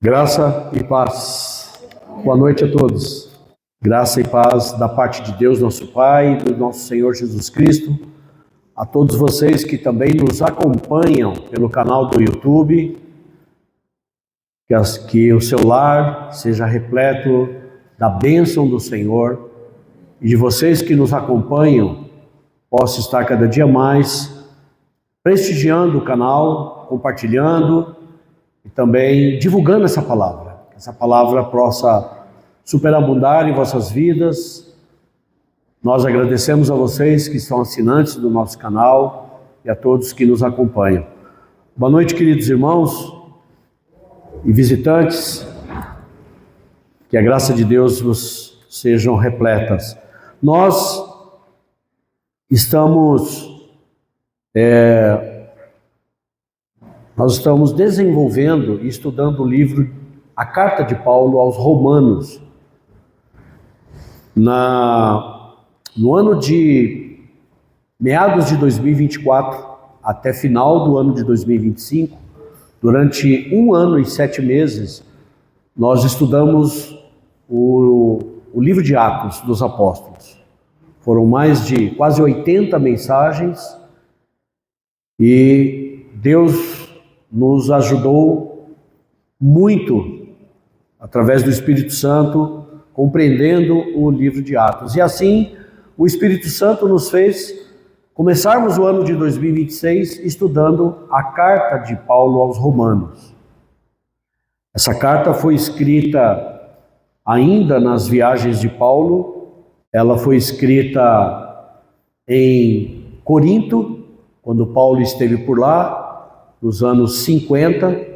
Graça e paz. Boa noite a todos. Graça e paz da parte de Deus, nosso Pai, do nosso Senhor Jesus Cristo. A todos vocês que também nos acompanham pelo canal do YouTube. Que o seu lar seja repleto da bênção do Senhor. E de vocês que nos acompanham, possa estar cada dia mais prestigiando o canal, compartilhando, e também divulgando essa palavra. Que essa palavra possa superabundar em vossas vidas. Nós agradecemos a vocês que são assinantes do nosso canal e a todos que nos acompanham. Boa noite, queridos irmãos e visitantes. Que a graça de Deus vos sejam repletas. Nós estamos desenvolvendo e estudando o livro, a carta de Paulo aos Romanos. No ano de meados de 2024 até final do ano de 2025, durante 1 ano e 7 meses, nós estudamos o livro de Atos dos Apóstolos. Foram mais de quase 80 mensagens e Deus nos ajudou muito, através do Espírito Santo, compreendendo o livro de Atos. E assim, o Espírito Santo nos fez começarmos o ano de 2026 estudando a carta de Paulo aos Romanos. Essa carta foi escrita ainda nas viagens de Paulo. Ela foi escrita em Corinto, quando Paulo esteve por lá, nos anos 50,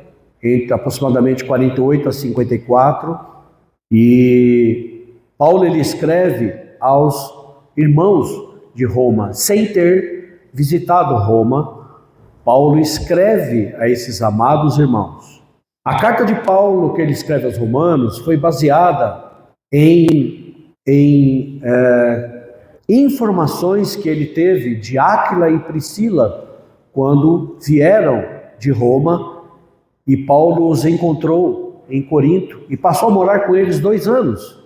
entre aproximadamente 48 a 54, e Paulo ele escreve aos irmãos de Roma, sem ter visitado Roma. Paulo escreve a esses amados irmãos. A carta de Paulo que ele escreve aos Romanos foi baseada em informações que ele teve de Áquila e Priscila quando vieram de Roma, e Paulo os encontrou em Corinto e passou a morar com eles 2 anos.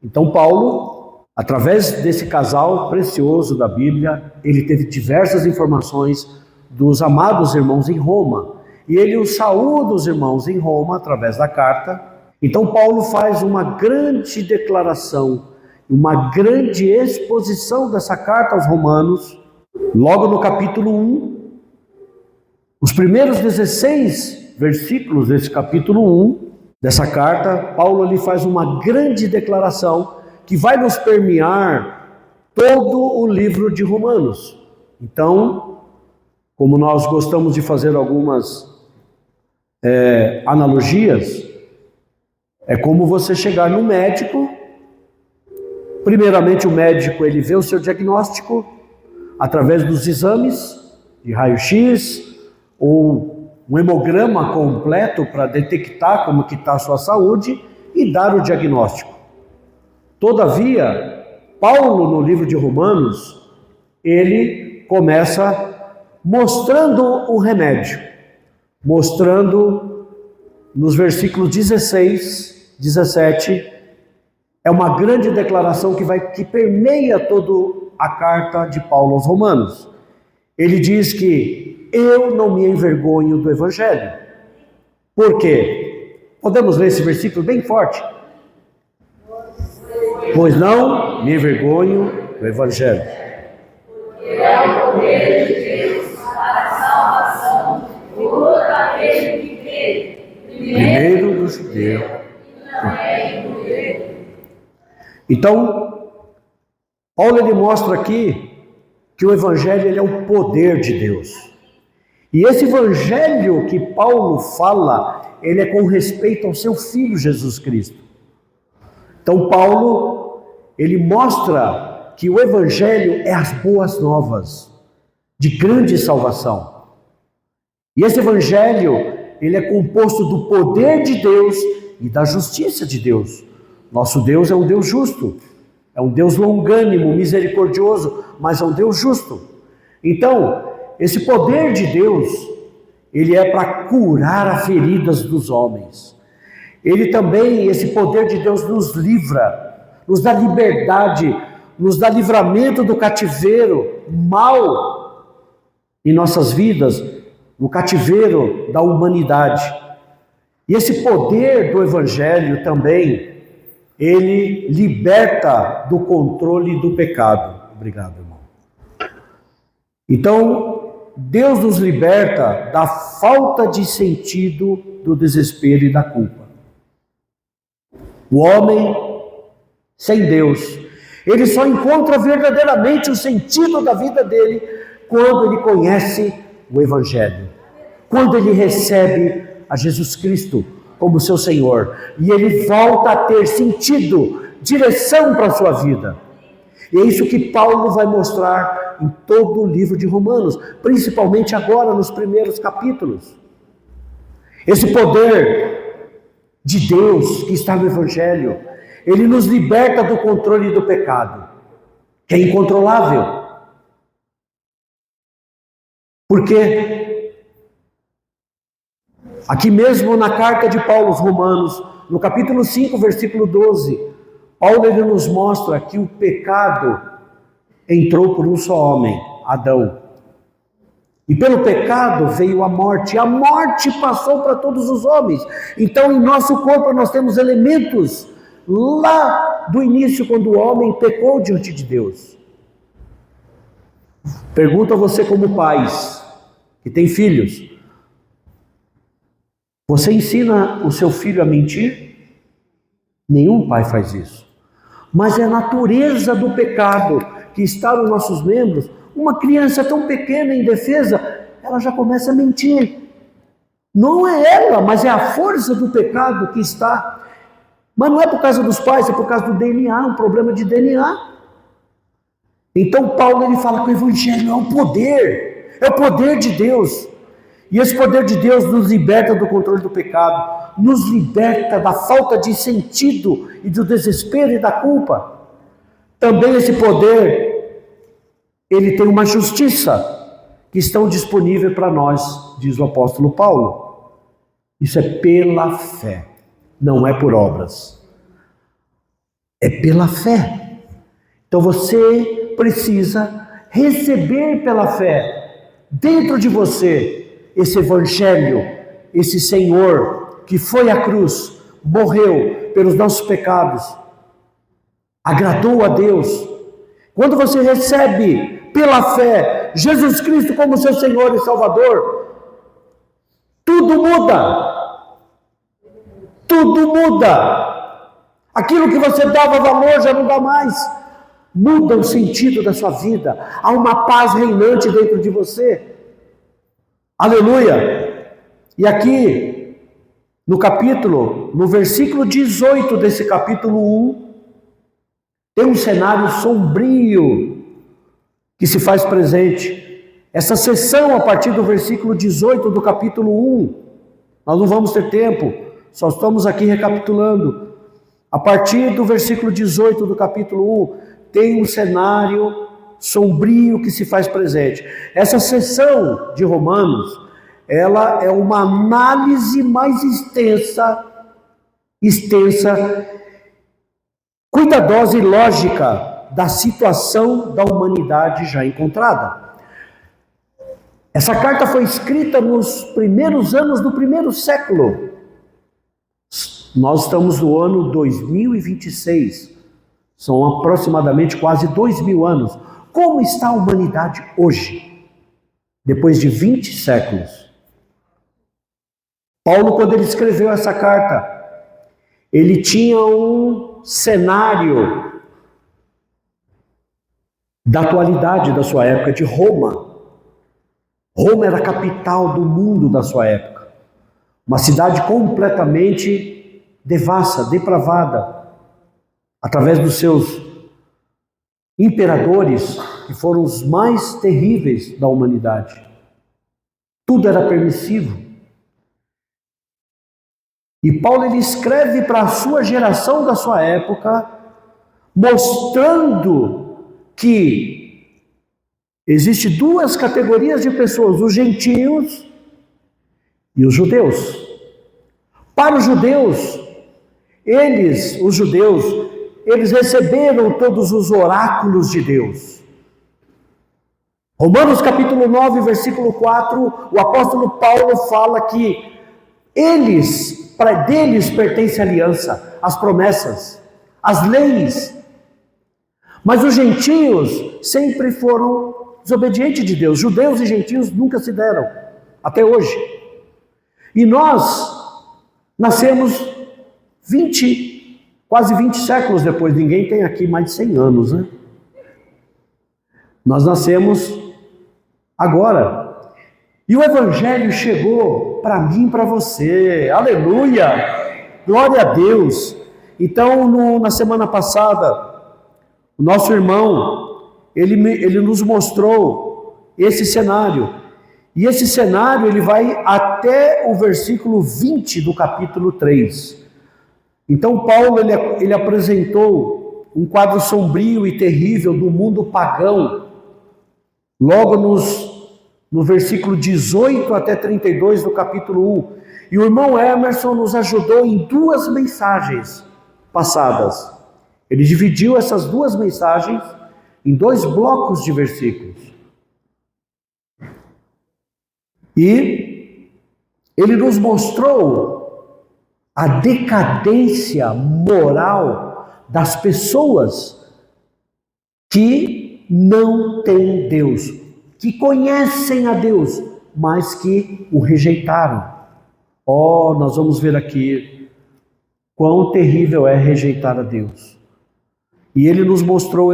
Então Paulo, através desse casal precioso da Bíblia, ele teve diversas informações dos amados irmãos em Roma, e ele os saúda os irmãos em Roma através da carta. Então Paulo faz uma grande declaração, uma grande exposição dessa carta aos Romanos, logo no capítulo 1, os primeiros 16 versículos desse capítulo 1, dessa carta, Paulo ali faz uma grande declaração que vai nos permear todo o livro de Romanos. Então, como nós gostamos de fazer algumas analogias, é como você chegar no médico. Primeiramente o médico ele vê o seu diagnóstico através dos exames de raio-x ou um hemograma completo para detectar como que está a sua saúde e dar o diagnóstico. Todavia, Paulo no livro de Romanos, ele começa mostrando o remédio, mostrando nos versículos 16, 17, é uma grande declaração que permeia toda a carta de Paulo aos Romanos. Ele diz que eu não me envergonho do Evangelho. Por quê? Podemos ler esse versículo bem forte. Pois não me envergonho do Evangelho. É o poder de Deus para a salvação de todo aquele que crê. Primeiro do judeu. Então, Paulo ele mostra aqui que o Evangelho ele é o poder de Deus. E esse Evangelho que Paulo fala, ele é com respeito ao seu Filho Jesus Cristo. Então Paulo, ele mostra que o Evangelho é as boas novas de grande salvação. E esse Evangelho, ele é composto do poder de Deus e da justiça de Deus. Nosso Deus é um Deus justo, é um Deus longânimo, misericordioso, mas é um Deus justo. Então, esse poder de Deus, ele é para curar as feridas dos homens. ele também, esse poder de Deus nos livra, nos dá liberdade, nos dá livramento do cativeiro mal em nossas vidas, no cativeiro da humanidade. E esse poder do Evangelho também, ele liberta do controle do pecado. Obrigado, irmão. Então, Deus nos liberta da falta de sentido, do desespero e da culpa. O homem sem Deus, ele só encontra verdadeiramente o sentido da vida dele quando ele conhece o Evangelho, quando ele recebe a Jesus Cristo como seu Senhor, e ele volta a ter sentido, direção para a sua vida. E é isso que Paulo vai mostrar em todo o livro de Romanos, principalmente agora nos primeiros capítulos. Esse poder de Deus que está no Evangelho, ele nos liberta do controle do pecado, que é incontrolável. Porque aqui mesmo na carta de Paulo aos Romanos, no capítulo 5, versículo 12, Paulo ele nos mostra que o pecado entrou por um só homem, Adão. E pelo pecado veio a morte passou para todos os homens. Então em nosso corpo nós temos elementos lá do início, quando o homem pecou diante de Deus. Pergunto a você como pais, que tem filhos, você ensina o seu filho a mentir? Nenhum pai faz isso. Mas é a natureza do pecado que está nos nossos membros. Uma criança tão pequena, indefesa, ela já começa a mentir. Não é ela, mas é a força do pecado que está. Mas não é por causa dos pais, é por causa do DNA, um problema de DNA. Então Paulo ele fala que o Evangelho é o poder de Deus. E esse poder de Deus nos liberta do controle do pecado, nos liberta da falta de sentido e do desespero e da culpa. Também esse poder, ele tem uma justiça que estão disponível para nós, diz o apóstolo Paulo. Isso é pela fé, não é por obras. É pela fé. Então você precisa receber pela fé dentro de você esse Evangelho, esse Senhor que foi à cruz, morreu pelos nossos pecados, agradou a Deus. Quando você recebe pela fé Jesus Cristo como seu Senhor e Salvador, tudo muda. Tudo muda. Aquilo que você dava valor já não dá mais. Muda o sentido da sua vida. Há uma paz reinante dentro de você. Aleluia! E aqui, no versículo 18 desse capítulo 1, tem um cenário sombrio que se faz presente. Essa sessão, a partir do versículo 18 do capítulo 1, nós não vamos ter tempo, só estamos aqui recapitulando. A partir do versículo 18 do capítulo 1, tem um cenário sombrio que se faz presente. Essa sessão de Romanos, ela é uma análise mais extensa, cuidadosa e lógica da situação da humanidade já encontrada. Essa carta foi escrita nos primeiros anos do primeiro século. Nós estamos no ano 2026, são aproximadamente quase 2000 anos. Como está a humanidade hoje, depois de 20 séculos? Paulo, quando ele escreveu essa carta, ele tinha um cenário da atualidade da sua época, de Roma. Roma era a capital do mundo da sua época. Uma cidade completamente devassa, depravada, através dos seus imperadores, que foram os mais terríveis da humanidade. Tudo era permissivo. E Paulo ele escreve para a sua geração da sua época, mostrando que existem duas categorias de pessoas, os gentios e os judeus. Para os judeus, Eles, os judeus, eles receberam todos os oráculos de Deus. Romanos capítulo 9, versículo 4, o apóstolo Paulo fala que deles pertence a aliança, as promessas, as leis. Mas os gentios sempre foram desobedientes de Deus. Judeus e gentios nunca se deram, até hoje. E nós nascemos quase 20 séculos depois. Ninguém tem aqui mais de 100 anos, né? Nós nascemos agora. E o Evangelho chegou para mim e para você. Aleluia! Glória a Deus! Então, na semana passada, o nosso irmão, ele nos mostrou esse cenário. E esse cenário, ele vai até o versículo 20 do capítulo 3. Então, Paulo, ele apresentou um quadro sombrio e terrível do mundo pagão, logo no versículo 18 até 32 do capítulo 1. E o irmão Emerson nos ajudou em 2 mensagens passadas. Ele dividiu essas 2 mensagens em 2 blocos de versículos. E ele nos mostrou a decadência moral das pessoas que não têm Deus, que conhecem a Deus, mas que o rejeitaram. Nós vamos ver aqui quão terrível é rejeitar a Deus. E ele nos mostrou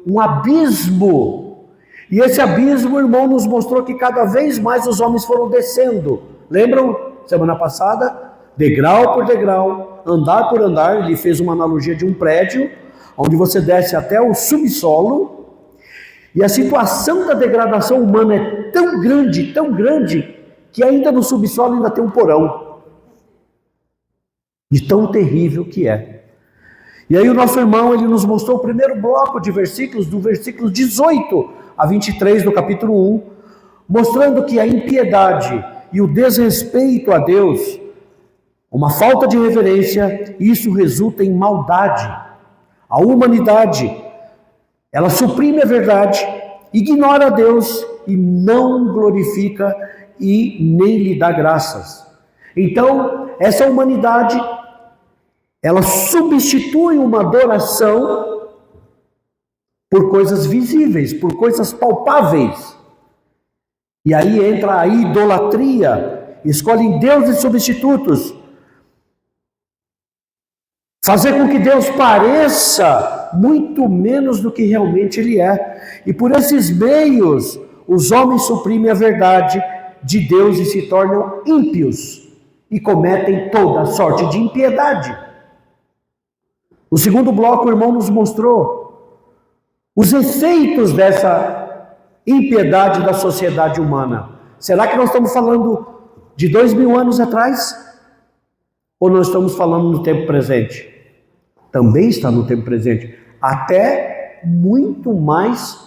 um abismo. E esse abismo, o irmão nos mostrou que cada vez mais os homens foram descendo. Lembram? Semana passada, degrau por degrau, andar por andar. Ele fez uma analogia de um prédio, onde você desce até o subsolo. E a situação da degradação humana é tão grande, que ainda no subsolo ainda tem um porão. De tão terrível que é. E aí o nosso irmão, ele nos mostrou o primeiro bloco de versículos, do versículo 18 a 23 do capítulo 1, mostrando que a impiedade e o desrespeito a Deus, uma falta de reverência, isso resulta em maldade. A humanidade, ela suprime a verdade, ignora a Deus e não glorifica e nem lhe dá graças. Então, essa humanidade, ela substitui uma adoração por coisas visíveis, por coisas palpáveis. E aí entra a idolatria, escolhem deuses substitutos. Fazer com que Deus pareça muito menos do que realmente Ele é. E por esses meios, os homens suprimem a verdade de Deus e se tornam ímpios. E cometem toda sorte de impiedade. No segundo bloco, o irmão nos mostrou os efeitos dessa impiedade da sociedade humana. Será que nós estamos falando de 2000 anos atrás? Ou nós estamos falando no tempo presente? Também está no tempo presente. Até muito mais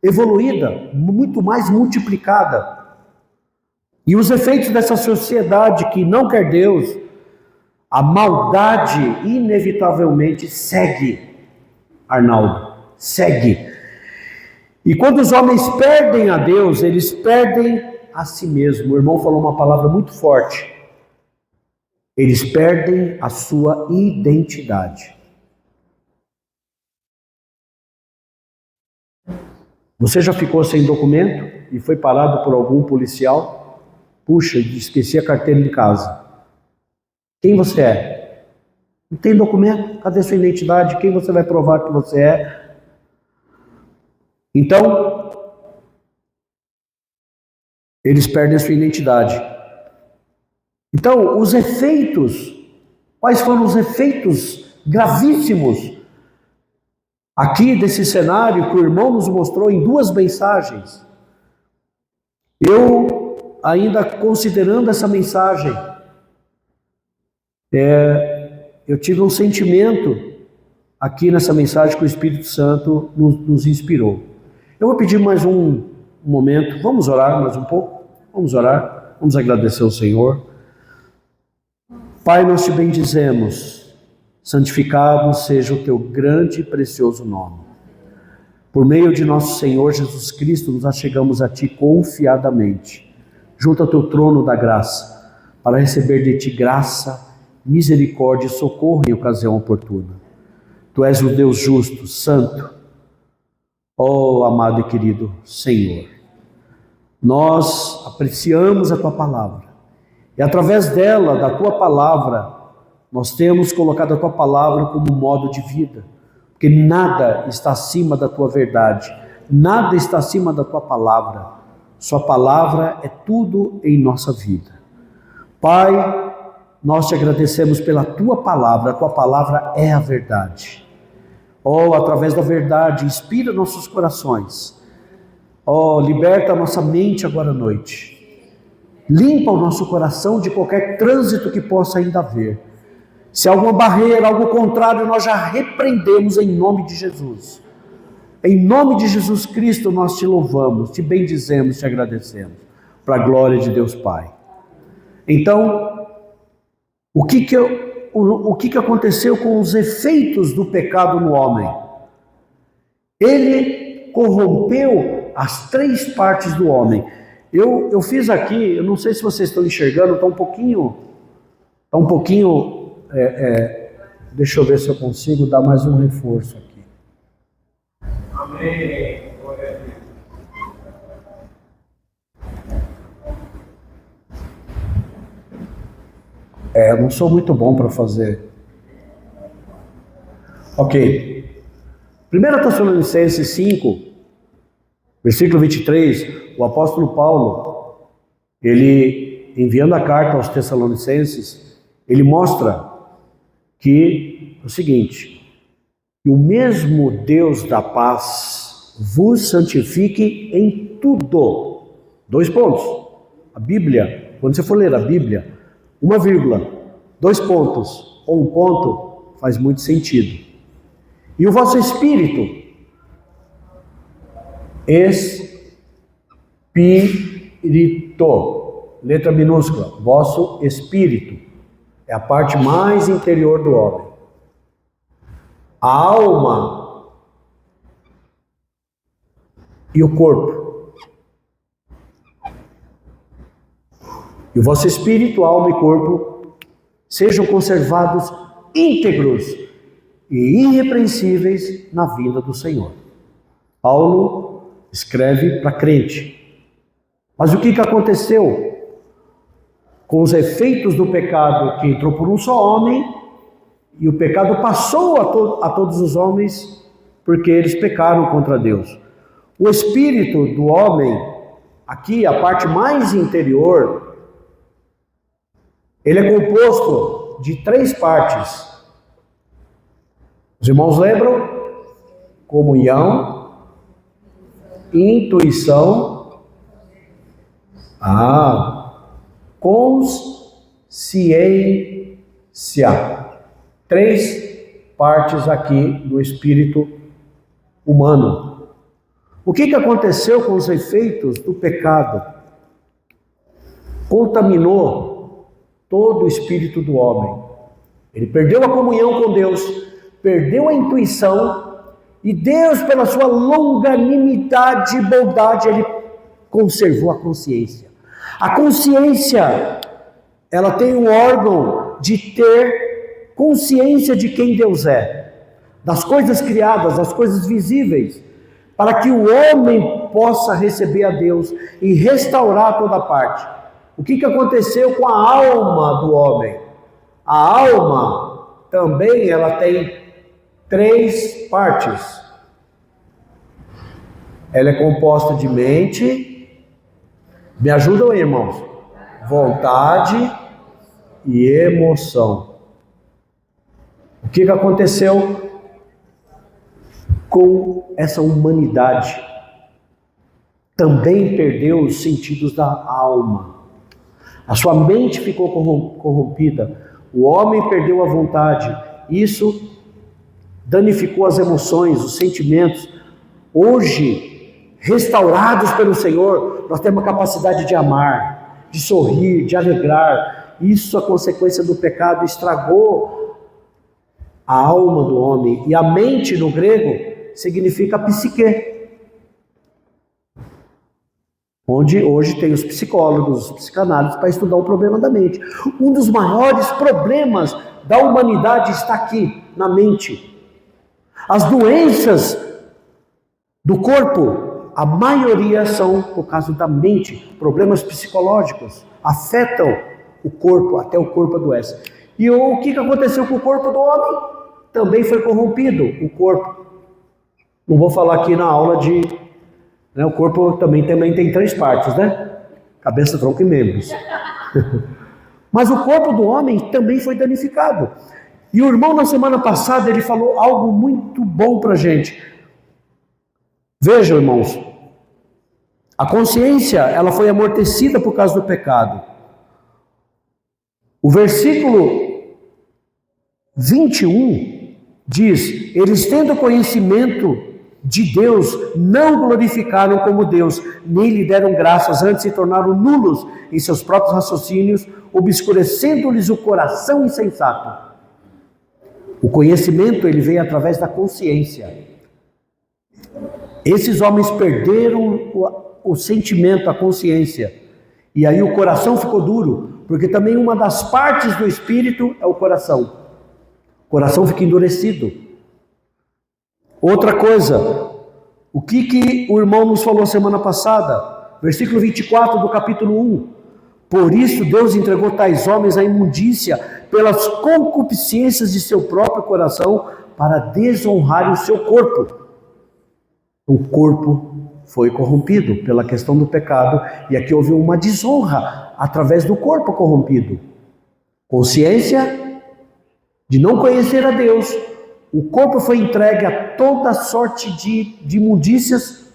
evoluída, muito mais multiplicada. E os efeitos dessa sociedade que não quer Deus, a maldade inevitavelmente segue, Arnaldo. Segue. E quando os homens perdem a Deus, eles perdem a si mesmo. O irmão falou uma palavra muito forte. Eles perdem a sua identidade. Você já ficou sem documento e foi parado por algum policial? Puxa, esqueci a carteira de casa. Quem você é? Não tem documento? Cadê sua identidade? Quem você vai provar que você é? Então, eles perdem a sua identidade. Então, os efeitos, quais foram os efeitos gravíssimos aqui desse cenário que o irmão nos mostrou em 2 mensagens? Eu, ainda considerando essa mensagem, eu tive um sentimento aqui nessa mensagem que o Espírito Santo nos inspirou. Eu vou pedir mais um momento, vamos orar mais um pouco? Vamos orar, vamos agradecer ao Senhor. Pai, nós te bendizemos santificado seja o teu grande e precioso nome. Por meio de nosso Senhor Jesus Cristo, nos achegamos a ti confiadamente, junto ao teu trono da graça, para receber de ti graça, misericórdia e socorro em ocasião oportuna. Tu és o Deus justo, santo. Ó amado e querido Senhor, nós apreciamos a tua palavra e através dela, da tua palavra, nós temos colocado a tua palavra como modo de vida, porque nada está acima da tua verdade, nada está acima da tua palavra. Sua palavra é tudo em nossa vida. Pai, nós te agradecemos pela tua palavra, a tua palavra é a verdade. Oh, através da verdade, inspira nossos corações. Oh, liberta a nossa mente agora à noite. Limpa o nosso coração de qualquer trânsito que possa ainda haver. Se há alguma barreira, algo contrário, nós já repreendemos em nome de Jesus. Em nome de Jesus Cristo nós te louvamos, te bendizemos, te agradecemos. Para a glória de Deus Pai. Então, o que aconteceu com os efeitos do pecado no homem? Ele corrompeu as 3 partes do homem. Eu fiz aqui, eu não sei se vocês estão enxergando, está um pouquinho, deixa eu ver se eu consigo dar mais um reforço aqui. Amém. Eu não sou muito bom para fazer. Ok. 1 Tessalonicenses 5, versículo 23, o apóstolo Paulo, ele, enviando a carta aos Tessalonicenses, ele mostra que o seguinte: que o mesmo Deus da paz vos santifique em tudo. 2 pontos. A Bíblia, quando você for ler a Bíblia, 2 pontos ou 1 ponto faz muito sentido. E o vosso espírito, letra minúscula, vosso espírito, é a parte mais interior do homem. A alma e o corpo. E o vosso espírito, alma e corpo sejam conservados íntegros e irrepreensíveis na vinda do Senhor. Paulo escreve para crente. Mas o que aconteceu com os efeitos do pecado que entrou por um só homem, e o pecado passou a todos os homens porque eles pecaram contra Deus? O espírito do homem, aqui a parte mais interior, ele é composto de 3 partes. Os irmãos lembram? Comunhão, intuição, consciência. 3 partes aqui do espírito humano. O que aconteceu com os efeitos do pecado? Contaminou todo o espírito do homem. Ele perdeu a comunhão com Deus, perdeu a intuição, e Deus, pela sua longanimidade e bondade, ele conservou a consciência. A consciência, ela tem um órgão de ter consciência de quem Deus é, das coisas criadas, das coisas visíveis, para que o homem possa receber a Deus e restaurar toda parte. O que aconteceu com a alma do homem? A alma também ela tem 3 partes. Ela é composta de mente, me ajudam aí, irmãos, vontade e emoção. O que aconteceu com essa humanidade? Também perdeu os sentidos da alma. A sua mente ficou corrompida. O homem perdeu a vontade. Isso danificou as emoções, os sentimentos. Hoje, restaurados pelo Senhor, nós temos a capacidade de amar, de sorrir, de alegrar. Isso, a consequência do pecado, estragou a alma do homem, e a mente no grego significa psique. Onde hoje tem os psicólogos, os psicanálise para estudar o problema da mente. Um dos maiores problemas da humanidade está aqui, na mente. As doenças do corpo, a maioria são por causa da mente. Problemas psicológicos afetam o corpo, até o corpo adoece. E o que aconteceu com o corpo do homem? Também foi corrompido, o corpo. Não vou falar aqui na aula de... o corpo também tem 3 partes, né? Cabeça, tronco e membros. Mas o corpo do homem também foi danificado. E o irmão, na semana passada, ele falou algo muito bom para a gente. Vejam, irmãos, a consciência, ela foi amortecida por causa do pecado. O versículo 21 diz: eles tendo conhecimento de Deus, não glorificaram como Deus, nem lhe deram graças, antes se tornaram nulos em seus próprios raciocínios, obscurecendo-lhes o coração insensato. O conhecimento, ele vem através da consciência. Esses homens perderam o sentimento, a consciência, e aí o coração ficou duro, porque também uma das partes do espírito é o coração. O coração fica endurecido. Outra coisa, o que o irmão nos falou semana passada, versículo 24 do capítulo 1. Por isso Deus entregou tais homens à imundícia pelas concupiscências de seu próprio coração, para desonrar o seu corpo. O corpo foi corrompido pela questão do pecado, e aqui houve uma desonra através do corpo corrompido. Consciência de não conhecer a Deus. O corpo foi entregue a toda sorte de imundícias,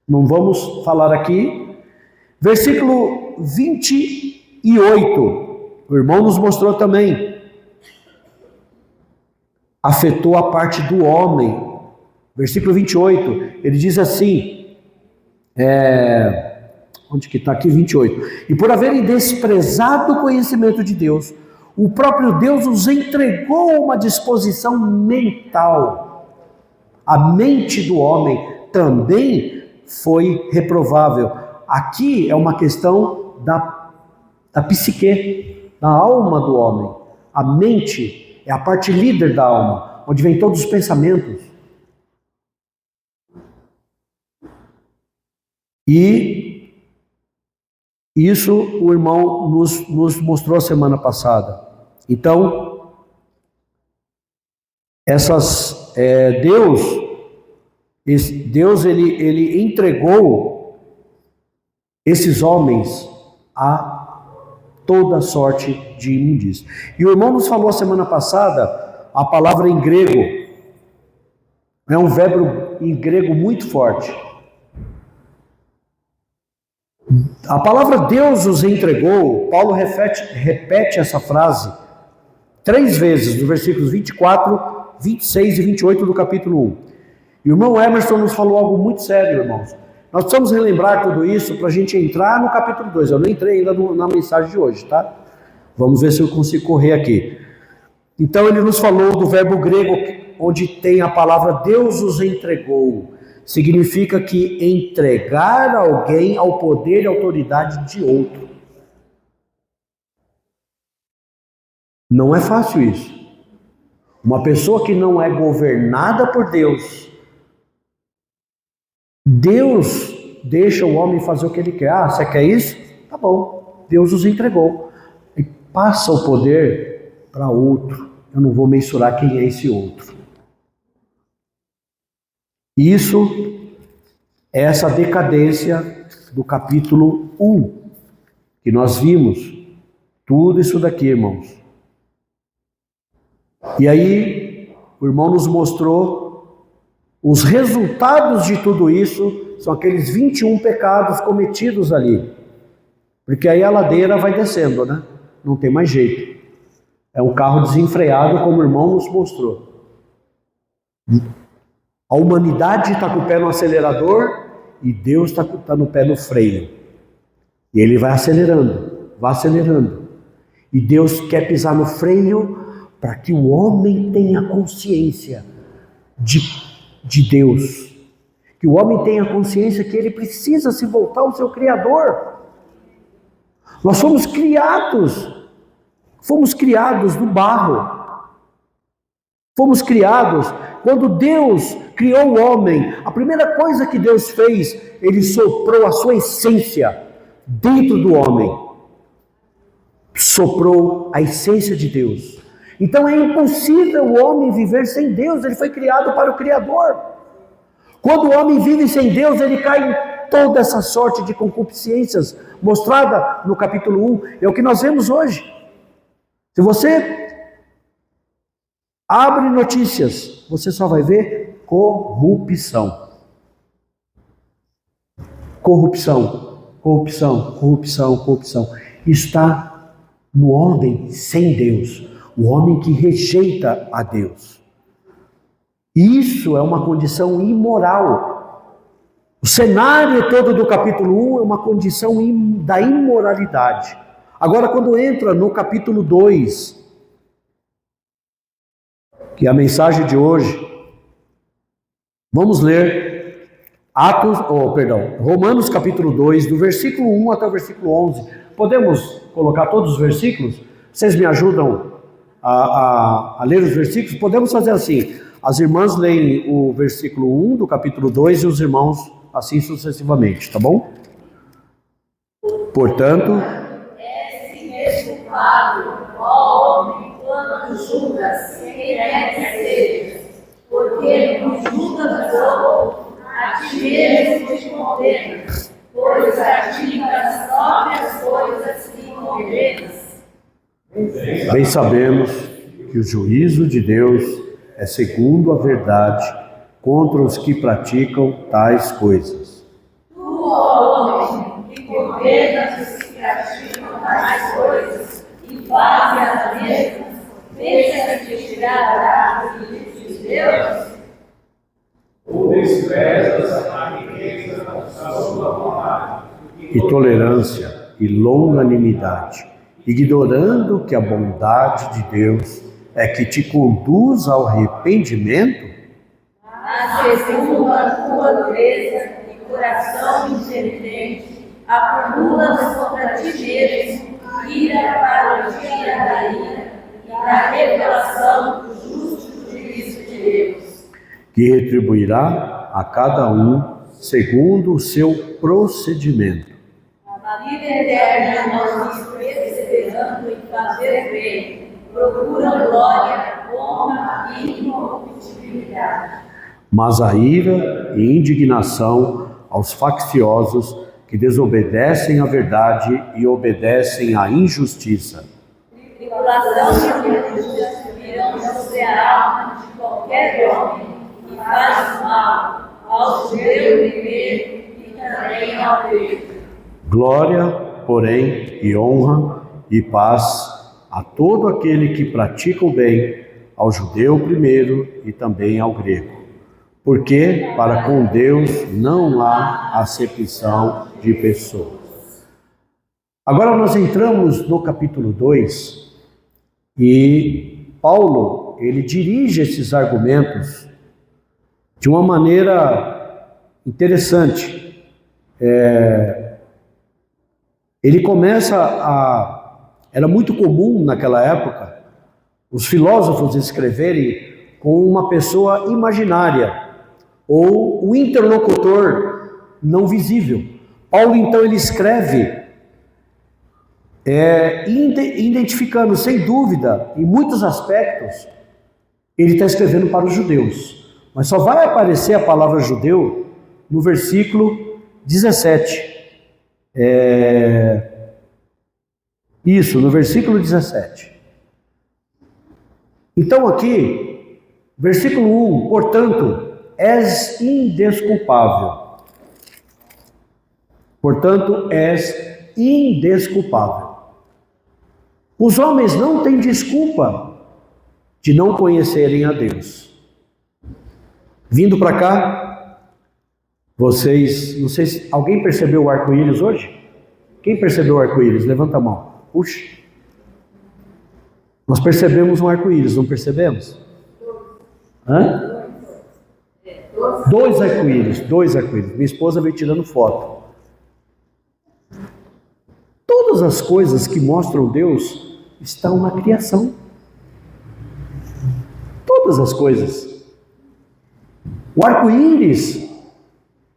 não vamos falar aqui. Versículo 28, o irmão nos mostrou também. Afetou a parte do homem. Versículo 28, ele diz assim, onde que está aqui? 28. E por haverem desprezado o conhecimento de Deus, o próprio Deus os entregou a uma disposição mental. A mente do homem também foi reprovável. Aqui é uma questão da psique, da alma do homem. A mente é a parte líder da alma, onde vem todos os pensamentos. E isso o irmão nos mostrou a semana passada. Então, Deus ele entregou esses homens a toda sorte de imundícia. E o irmão nos falou a semana passada, a palavra em grego, é um verbo em grego muito forte. A palavra Deus os entregou, Paulo repete essa frase 3 vezes, nos versículos 24, 26 e 28 do capítulo 1. E o irmão Emerson nos falou algo muito sério, irmãos. Nós precisamos relembrar tudo isso para a gente entrar no capítulo 2. Eu não entrei ainda na mensagem de hoje, tá? Vamos ver se eu consigo correr aqui. Então ele nos falou do verbo grego, onde tem a palavra Deus os entregou. Significa que entregar alguém ao poder e autoridade de outro. Não é fácil isso. Uma pessoa que não é governada por Deus, Deus deixa o homem fazer o que ele quer. Ah, você quer isso? Tá bom, Deus os entregou. E passa o poder para outro. Eu não vou mensurar quem é esse outro. Isso é essa decadência do capítulo 1, que nós vimos. Tudo isso daqui, irmãos. E aí, o irmão nos mostrou os resultados de tudo isso, são aqueles 21 pecados cometidos ali. Porque aí a ladeira vai descendo, né? Não tem mais jeito. É um carro desenfreado, como o irmão nos mostrou. A humanidade está com o pé no acelerador e Deus está no pé no freio. E ele vai acelerando. E Deus quer pisar no freio para que o homem tenha consciência de Deus, que o homem tenha consciência que ele precisa se voltar ao seu Criador. Nós fomos criados no barro, fomos criados, quando Deus criou o homem, a primeira coisa que Deus fez, Ele soprou a sua essência dentro do homem, soprou a essência de Deus. Então é impossível o homem viver sem Deus, ele foi criado para o Criador. Quando o homem vive sem Deus, ele cai em toda essa sorte de concupiscências, mostrada no capítulo 1, é o que nós vemos hoje. Se você abre notícias, você só vai ver corrupção. Corrupção, corrupção, corrupção, corrupção. Está no homem sem Deus, o homem que rejeita a Deus. Isso é uma condição imoral. O cenário todo do capítulo 1 é uma condição da imoralidade. Agora, quando entra no capítulo 2, que é a mensagem de hoje, vamos ler Romanos capítulo 2, do versículo 1 até o versículo 11. Podemos colocar todos os versículos? Vocês me ajudam a ler os versículos? Podemos fazer assim: as irmãs leem o versículo 1 do capítulo 2 e os irmãos assim sucessivamente, tá bom? Portanto, é-se desculpável, ó homem, quando julgas quem quer que seja, porque não julgas o outro, a ti mesmo te condenas, pois praticas as próprias coisas que condenas. Bem sabemos que o juízo de Deus é segundo a verdade contra os que praticam tais coisas. Tu, ó homem, que condenas os que praticam tais coisas e fazem as mesmas, pensas que te agrada o juízo de Deus? Ou desprezas a riqueza da sua vontade, E tolerância e longanimidade, ignorando que a bondade de Deus é que te conduz ao arrependimento? Mas segundo a tua dureza e coração inteligente, acumulas contra ti mesmo ira para o dia da ira e da revelação do justo juízo de Deus, Que retribuirá a cada um segundo o seu procedimento. a vida eterna nós nos perseverando em fazer bem, procuram glória, honra e incorruptibilidade. Mas a ira e indignação aos facciosos que desobedecem à verdade e obedecem à injustiça. Tribulação e angústia virão sobre a alma de qualquer homem que faz mal ao judeu primeiro e também ao grego. Glória, porém, e honra e paz a todo aquele que pratica o bem, ao judeu primeiro e também ao grego. Porque para com Deus não há acepção de pessoas. Agora nós entramos no capítulo 2 e Paulo, ele dirige esses argumentos de uma maneira interessante. Ele começa Era muito comum naquela época os filósofos escreverem com uma pessoa imaginária ou o interlocutor não visível. Paulo, então, ele escreve identificando, sem dúvida, em muitos aspectos, ele está escrevendo para os judeus. Mas só vai aparecer a palavra judeu no versículo 17. Isso, no versículo 17. Então aqui, versículo 1, portanto, és indesculpável. Portanto, és indesculpável. Os homens não têm desculpa de não conhecerem a Deus. Vindo para cá, vocês, não sei se alguém percebeu o arco-íris hoje? Quem percebeu o arco-íris? Levanta a mão. Puxa. Nós percebemos um arco-íris, não percebemos? Hã? Dois arco-íris. Minha esposa veio tirando foto. Todas as coisas que mostram Deus estão na criação. Todas as coisas. O arco-íris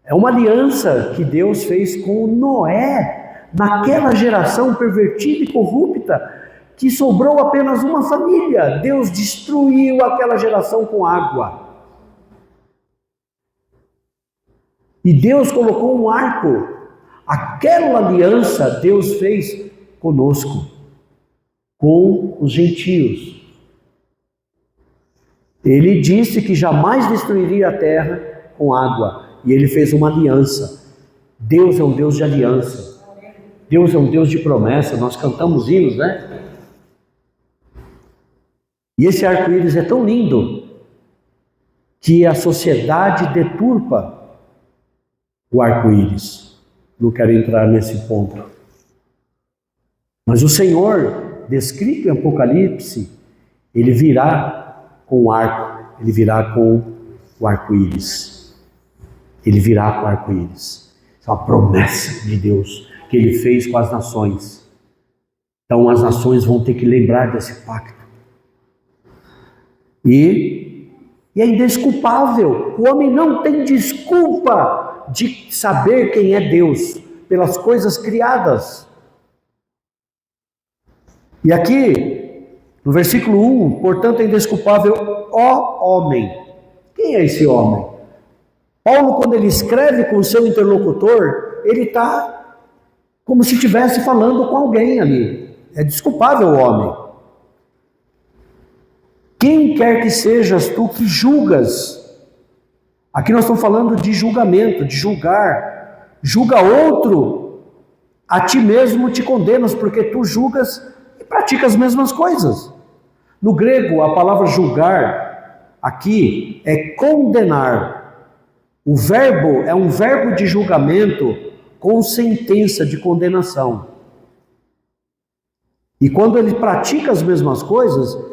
é uma aliança que Deus fez com Noé, naquela geração pervertida e corrupta, que sobrou apenas uma família. Deus destruiu aquela geração com água. E Deus colocou um arco. Aquela aliança Deus fez conosco, com os gentios. Ele disse que jamais destruiria a terra com água. E ele fez uma aliança. Deus é um Deus de aliança. Deus é um Deus de promessa. Nós cantamos hinos, né? E esse arco-íris é tão lindo que a sociedade deturpa o arco-íris. Não quero entrar nesse ponto. Mas o Senhor, descrito em Apocalipse, ele virá com o arco, ele virá com o arco-íris. Ele virá com o arco-íris. Isso é uma promessa de Deus que ele fez com as nações. Então as nações vão ter que lembrar desse pacto. E é indesculpável. O homem não tem desculpa de saber quem é Deus pelas coisas criadas. E aqui, no versículo 1, portanto é indesculpável, ó homem. Quem é esse homem? Paulo, quando ele escreve com o seu interlocutor, ele está como se estivesse falando com alguém ali. É desculpável o homem. Quem quer que sejas tu que julgas. Aqui nós estamos falando de julgamento, de julgar. Julga outro, a ti mesmo te condenas, porque tu julgas e praticas as mesmas coisas. No grego, a palavra julgar, aqui, é condenar. O verbo é um verbo de julgamento com sentença de condenação. E quando ele pratica as mesmas coisas,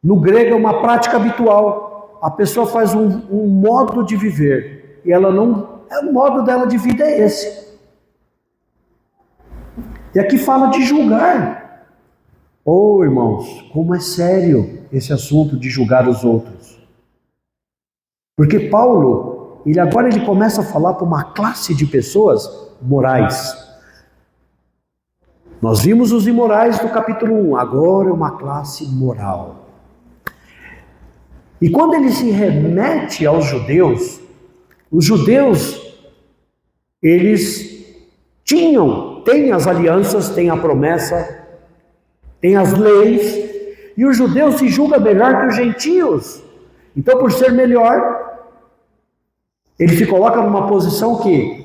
no grego é uma prática habitual. A pessoa faz um modo de viver e ela não, o modo dela de vida é esse. E aqui fala de julgar. Oh, irmãos, como é sério esse assunto de julgar os outros. Porque Paulo, agora ele começa a falar para uma classe de pessoas morais. Nós vimos os imorais do capítulo 1, agora é uma classe moral. E quando ele se remete aos judeus, os judeus, eles têm as alianças, têm a promessa, têm as leis, e o judeu se julga melhor que os gentios. Então, por ser melhor, ele se coloca numa posição que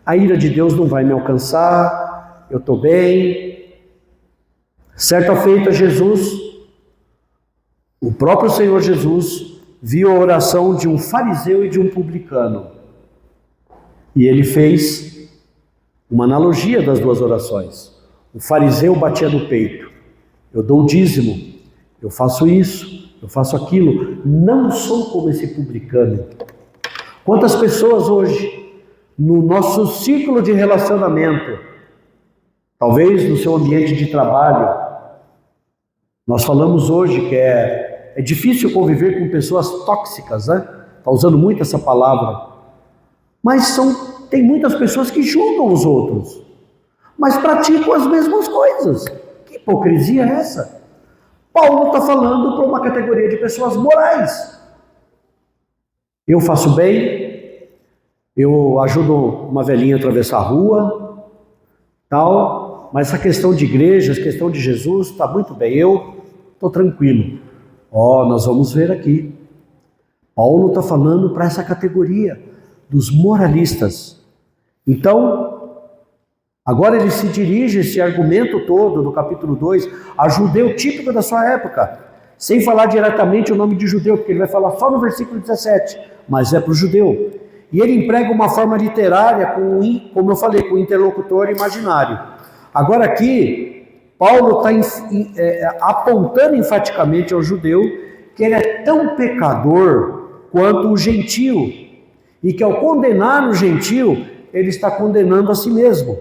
a ira de Deus não vai me alcançar, eu estou bem. Certa feita, o próprio Senhor Jesus viu a oração de um fariseu e de um publicano. E ele fez uma analogia das duas orações. O fariseu batia no peito. Eu dou o dízimo, eu faço isso, eu faço aquilo. Não sou como esse publicano. Quantas pessoas hoje, no nosso círculo de relacionamento, talvez no seu ambiente de trabalho, nós falamos hoje que é difícil conviver com pessoas tóxicas, né? Está usando muito essa palavra. Mas tem muitas pessoas que julgam os outros, mas praticam as mesmas coisas. Que hipocrisia é essa? Paulo está falando para uma categoria de pessoas morais. Eu faço bem, eu ajudo uma velhinha a atravessar a rua, tal, mas essa questão de igrejas, questão de Jesus, está muito bem, eu estou tranquilo. Nós vamos ver aqui. Paulo está falando para essa categoria dos moralistas. Então, agora ele se dirige, esse argumento todo do capítulo 2, a judeu típico da sua época, sem falar diretamente o nome de judeu, porque ele vai falar só no versículo 17, mas é para o judeu. E ele emprega uma forma literária, como eu falei, com o interlocutor imaginário. Agora aqui, Paulo está apontando enfaticamente ao judeu que ele é tão pecador quanto o gentio, e que ao condenar o gentio, ele está condenando a si mesmo.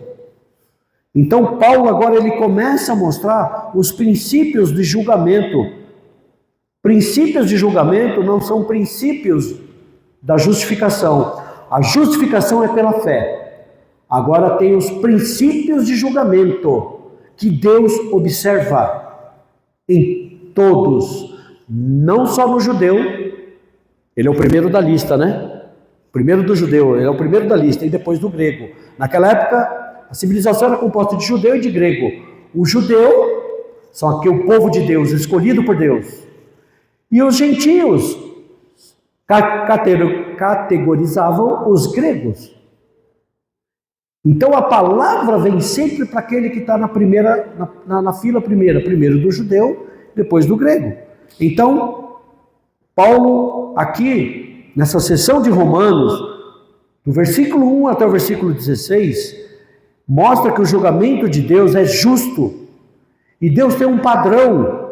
Então Paulo agora ele começa a mostrar os princípios de julgamento. Princípios de julgamento não são princípios da justificação. A justificação é pela fé. Agora tem os princípios de julgamento que Deus observa em todos, não só no judeu. Ele é o primeiro da lista, né? Primeiro do judeu, ele é o primeiro da lista, e depois do grego. Naquela época, a civilização era composta de judeu e de grego. O judeu, são aqui o povo de Deus, escolhido por Deus. E os gentios categorizavam os gregos. Então a palavra vem sempre para aquele que está na fila primeira, primeiro do judeu, depois do grego. Então, Paulo, aqui, nessa seção de Romanos, do versículo 1 até o versículo 16, mostra que o julgamento de Deus é justo. E Deus tem um padrão.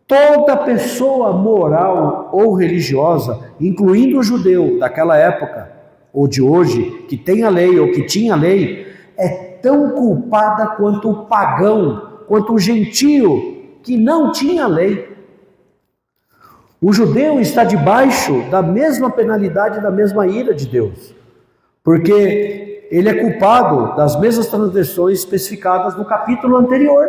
Toda pessoa moral ou religiosa, incluindo o judeu daquela época, ou de hoje, que tem a lei ou que tinha a lei, é tão culpada quanto o pagão, quanto o gentio, que não tinha lei. O judeu está debaixo da mesma penalidade, da mesma ira de Deus, porque ele é culpado das mesmas transgressões especificadas no capítulo anterior.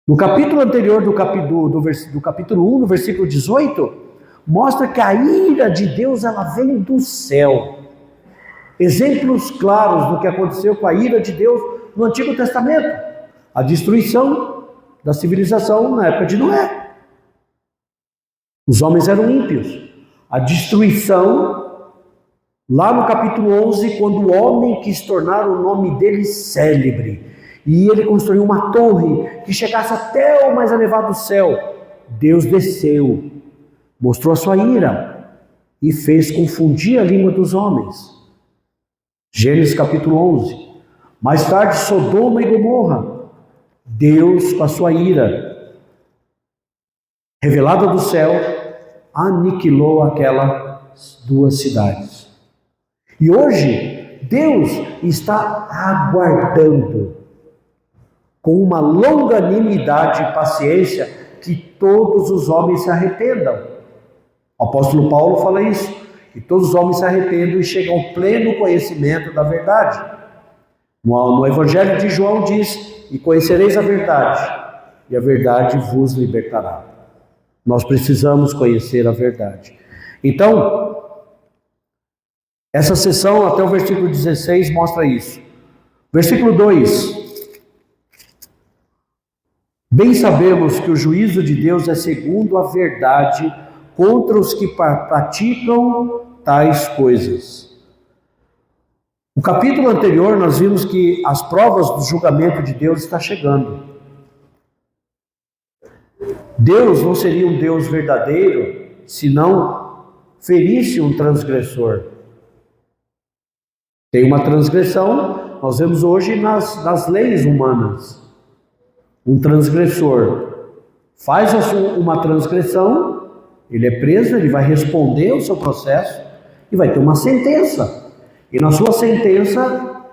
No capítulo anterior do capítulo 1, no versículo 18, mostra que a ira de Deus ela vem do céu. Exemplos claros do que aconteceu com a ira de Deus no Antigo Testamento. A destruição da civilização na época de Noé. Os homens eram ímpios. A destruição, lá no capítulo 11, quando o homem quis tornar o nome dele célebre, e ele construiu uma torre que chegasse até o mais elevado céu, Deus desceu, mostrou a sua ira e fez confundir a língua dos homens. Gênesis capítulo 11. Mais tarde, Sodoma e Gomorra. Deus, com a sua ira revelada do céu, aniquilou aquelas duas cidades. E hoje, Deus está aguardando com uma longanimidade e paciência que todos os homens se arrependam. O apóstolo Paulo fala isso, que todos os homens se arrependam e chegam ao pleno conhecimento da verdade. No Evangelho de João diz, e conhecereis a verdade, e a verdade vos libertará. Nós precisamos conhecer a verdade. Então, essa sessão até o versículo 16 mostra isso. Versículo 2. Bem sabemos que o juízo de Deus é segundo a verdade contra os que praticam tais coisas. No capítulo anterior nós vimos que as provas do julgamento de Deus estão chegando. Deus não seria um Deus verdadeiro se não ferisse um transgressor. Tem uma transgressão, nós vemos hoje nas leis humanas. Um transgressor faz uma transgressão, ele é preso, ele vai responder o seu processo e vai ter uma sentença. E na sua sentença,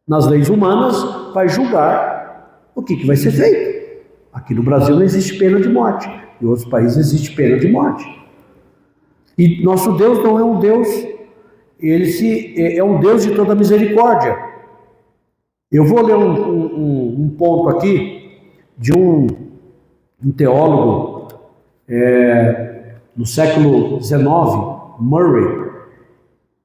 nas leis humanas, vai julgar o que vai ser feito. Aqui no Brasil não existe pena de morte, em outros países existe pena de morte. E nosso Deus não é um Deus, é um Deus de toda misericórdia. Eu vou ler um ponto aqui, de um teólogo no século XIX, Murray.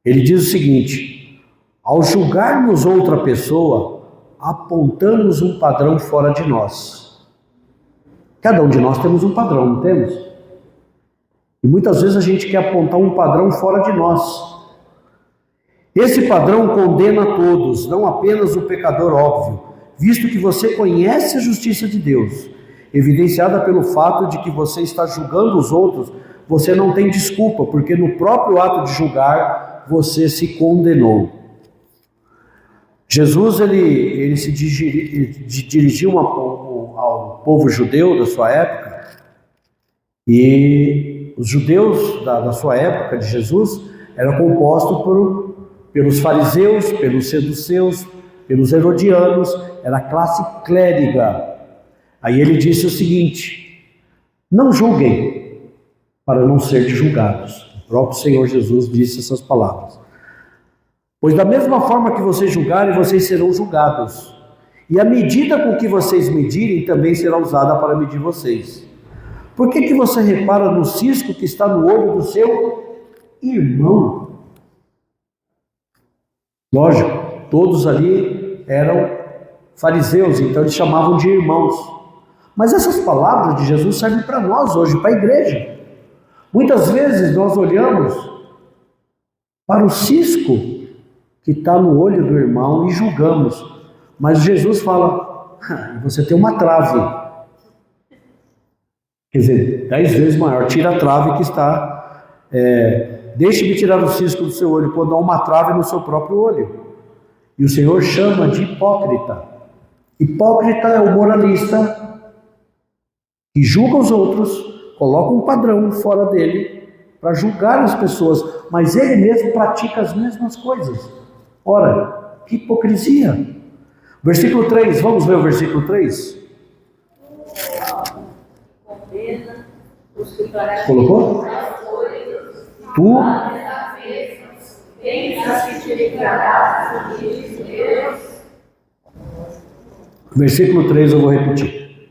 Ele diz o seguinte: ao julgarmos outra pessoa, apontamos um padrão fora de nós. Cada um de nós temos um padrão, não temos? E muitas vezes a gente quer apontar um padrão fora de nós. Esse padrão condena a todos, não apenas o pecador óbvio, visto que você conhece a justiça de Deus, evidenciada pelo fato de que você está julgando os outros, você não tem desculpa, porque no próprio ato de julgar, você se condenou. Jesus ele se dirigiu ao povo judeu da sua época, e os judeus da sua época de Jesus eram compostos pelos fariseus, pelos seduceus, pelos herodianos, era a classe clériga. Aí ele disse o seguinte: não julguem para não serem julgados. O próprio Senhor Jesus disse essas palavras. Pois da mesma forma que vocês julgarem, vocês serão julgados. E a medida com que vocês medirem também será usada para medir vocês. Por que você repara no cisco que está no olho do seu irmão? Lógico, todos ali eram fariseus, então eles chamavam de irmãos. Mas essas palavras de Jesus servem para nós hoje, para a igreja. Muitas vezes nós olhamos para o cisco que está no olho do irmão e julgamos. Mas Jesus fala: você tem uma trave. Quer dizer, 10 vezes maior. Tira a trave que está... deixe-me tirar o cisco do seu olho quando há uma trave no seu próprio olho. E o Senhor chama de hipócrita. Hipócrita é o moralista que julga os outros, coloca um padrão fora dele para julgar as pessoas, mas ele mesmo pratica as mesmas coisas. Ora, que hipocrisia! Versículo 3, vamos ver o versículo 3? Colocou? Tu versículo 3 eu vou repetir.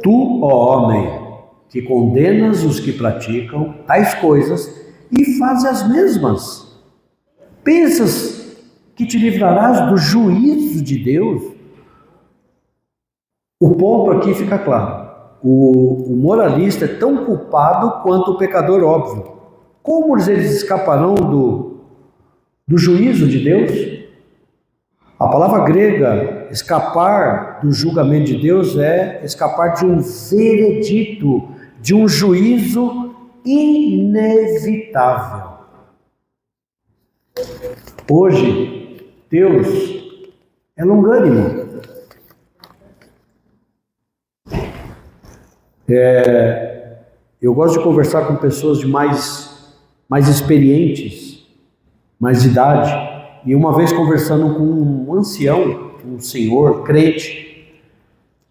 Tu, ó homem, que condenas os que praticam tais coisas e fazes as mesmas, pensas que te livrarás do juízo de Deus? O ponto aqui fica claro. O moralista é tão culpado quanto o pecador óbvio. Como eles escaparão do juízo de Deus? A palavra grega, escapar do julgamento de Deus, é escapar de um veredito, de um juízo inevitável. Hoje, Deus é longânimo. Eu gosto de conversar com pessoas de mais experientes, mais de idade. E uma vez conversando com um ancião, um senhor crente,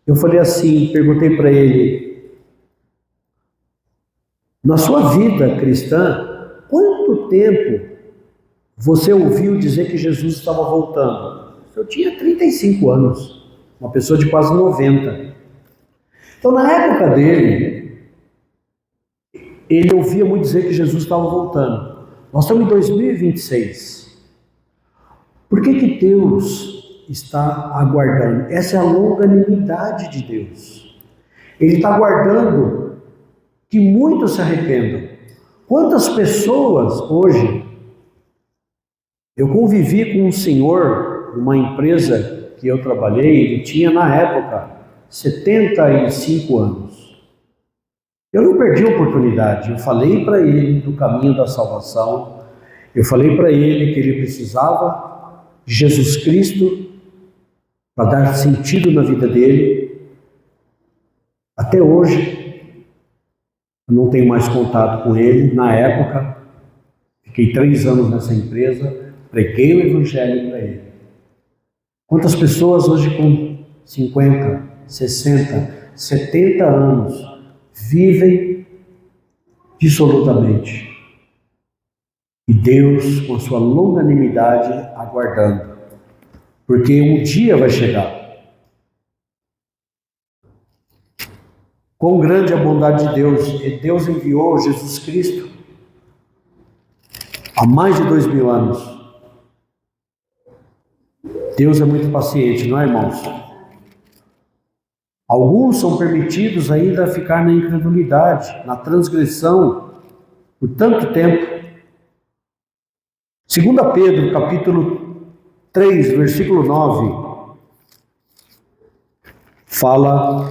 eu falei assim, perguntei para ele: na sua vida cristã, quanto tempo você ouviu dizer que Jesus estava voltando? Eu tinha 35 anos, uma pessoa de quase 90. Então, na época dele, ele ouvia muito dizer que Jesus estava voltando. Nós estamos em 2026. Por que Deus está aguardando? Essa é a longanimidade de Deus. Ele está aguardando que muitos se arrependam. Quantas pessoas hoje... Eu convivi com um senhor, uma empresa que eu trabalhei, ele tinha na época 75 anos. Eu não perdi a oportunidade, eu falei para ele do caminho da salvação, eu falei para ele que ele precisava de Jesus Cristo para dar sentido na vida dele. Até hoje, eu não tenho mais contato com ele. Na época, fiquei 3 anos nessa empresa, preguei o evangelho para ele. Quantas pessoas hoje com 50, 60, 70 anos vivem dissolutamente. E Deus, com a sua longanimidade, aguardando. Porque um dia vai chegar. Quão grande é a bondade de Deus. E Deus enviou Jesus Cristo há mais de 2000 anos. Deus é muito paciente, não é, irmãos? Alguns são permitidos ainda a ficar na incredulidade, na transgressão, por tanto tempo. 2 Pedro, capítulo 3, versículo 9, fala,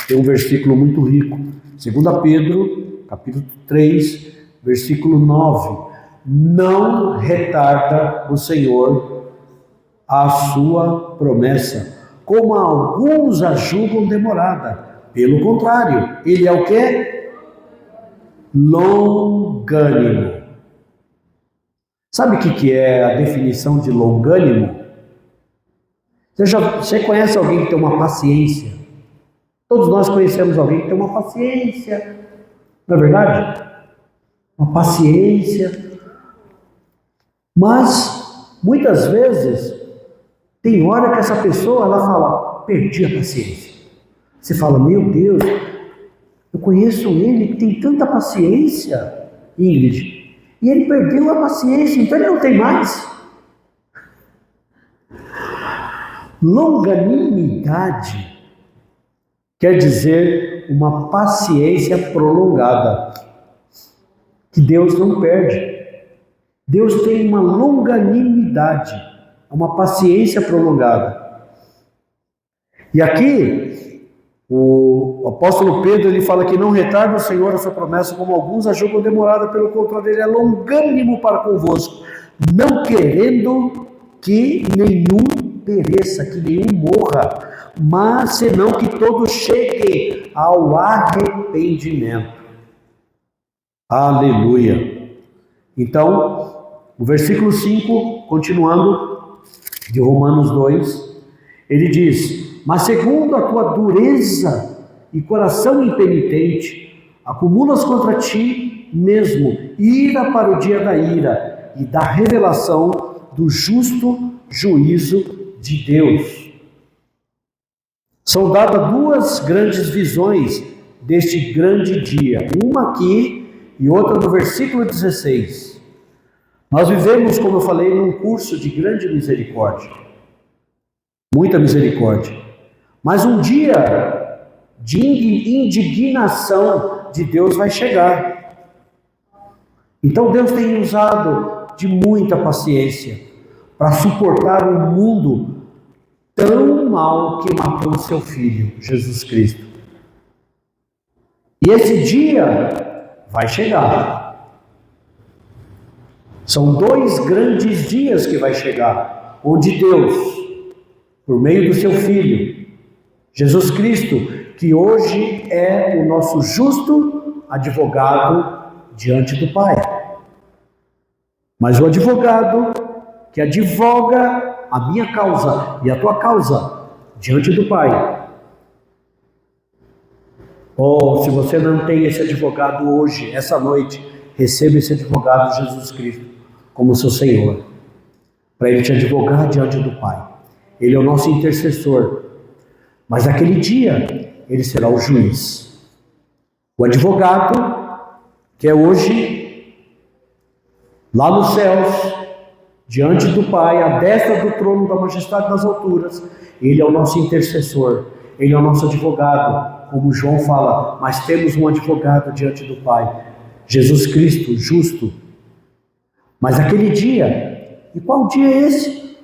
tem um versículo muito rico. 2 Pedro, capítulo 3, versículo 9. Não retarda o Senhor a sua promessa, como alguns a julgam demorada. Pelo contrário, ele é o quê? Longânimo. Sabe o que é a definição de longânimo? Você conhece alguém que tem uma paciência? Todos nós conhecemos alguém que tem uma paciência, não é verdade? Uma paciência. Mas, muitas vezes, tem hora que essa pessoa, ela fala, perdi a paciência. Você fala, meu Deus, eu conheço ele que tem tanta paciência, Ingrid, e ele perdeu a paciência, então ele não tem mais. Longanimidade quer dizer uma paciência prolongada, que Deus não perde. Deus tem uma longanimidade, uma paciência prolongada. E aqui, o apóstolo Pedro, ele fala que não retarda o Senhor a sua promessa, como alguns a julgam demorada, pelo contrário, ele é longânimo para convosco, não querendo que nenhum pereça, que nenhum morra, mas senão que todos cheguem ao arrependimento. Aleluia. Então, o versículo 5, continuando, de Romanos 2, ele diz, mas segundo a tua dureza e coração impenitente, acumulas contra ti mesmo ira para o dia da ira e da revelação do justo juízo de Deus. São dadas duas grandes visões deste grande dia, uma aqui e outra no versículo 16. Nós vivemos, como eu falei, num curso de grande misericórdia, muita misericórdia, mas um dia de indignação de Deus vai chegar. Então Deus tem usado de muita paciência para suportar um mundo tão mal que matou seu Filho, Jesus Cristo. E esse dia vai chegar. São dois grandes dias que vai chegar, onde Deus, por meio do seu Filho, Jesus Cristo, que hoje é o nosso justo advogado diante do Pai. Mas o advogado que advoga a minha causa e a tua causa diante do Pai. Ou se você não tem esse advogado hoje, essa noite, receba esse advogado Jesus Cristo como seu Senhor, para ele te advogar diante do Pai. Ele é o nosso intercessor, mas naquele dia ele será o juiz. O advogado, que é hoje, lá nos céus, diante do Pai, à destra do trono da majestade das alturas, ele é o nosso intercessor, ele é o nosso advogado, como João fala, mas temos um advogado diante do Pai, Jesus Cristo, justo. Mas aquele dia, e qual dia é esse?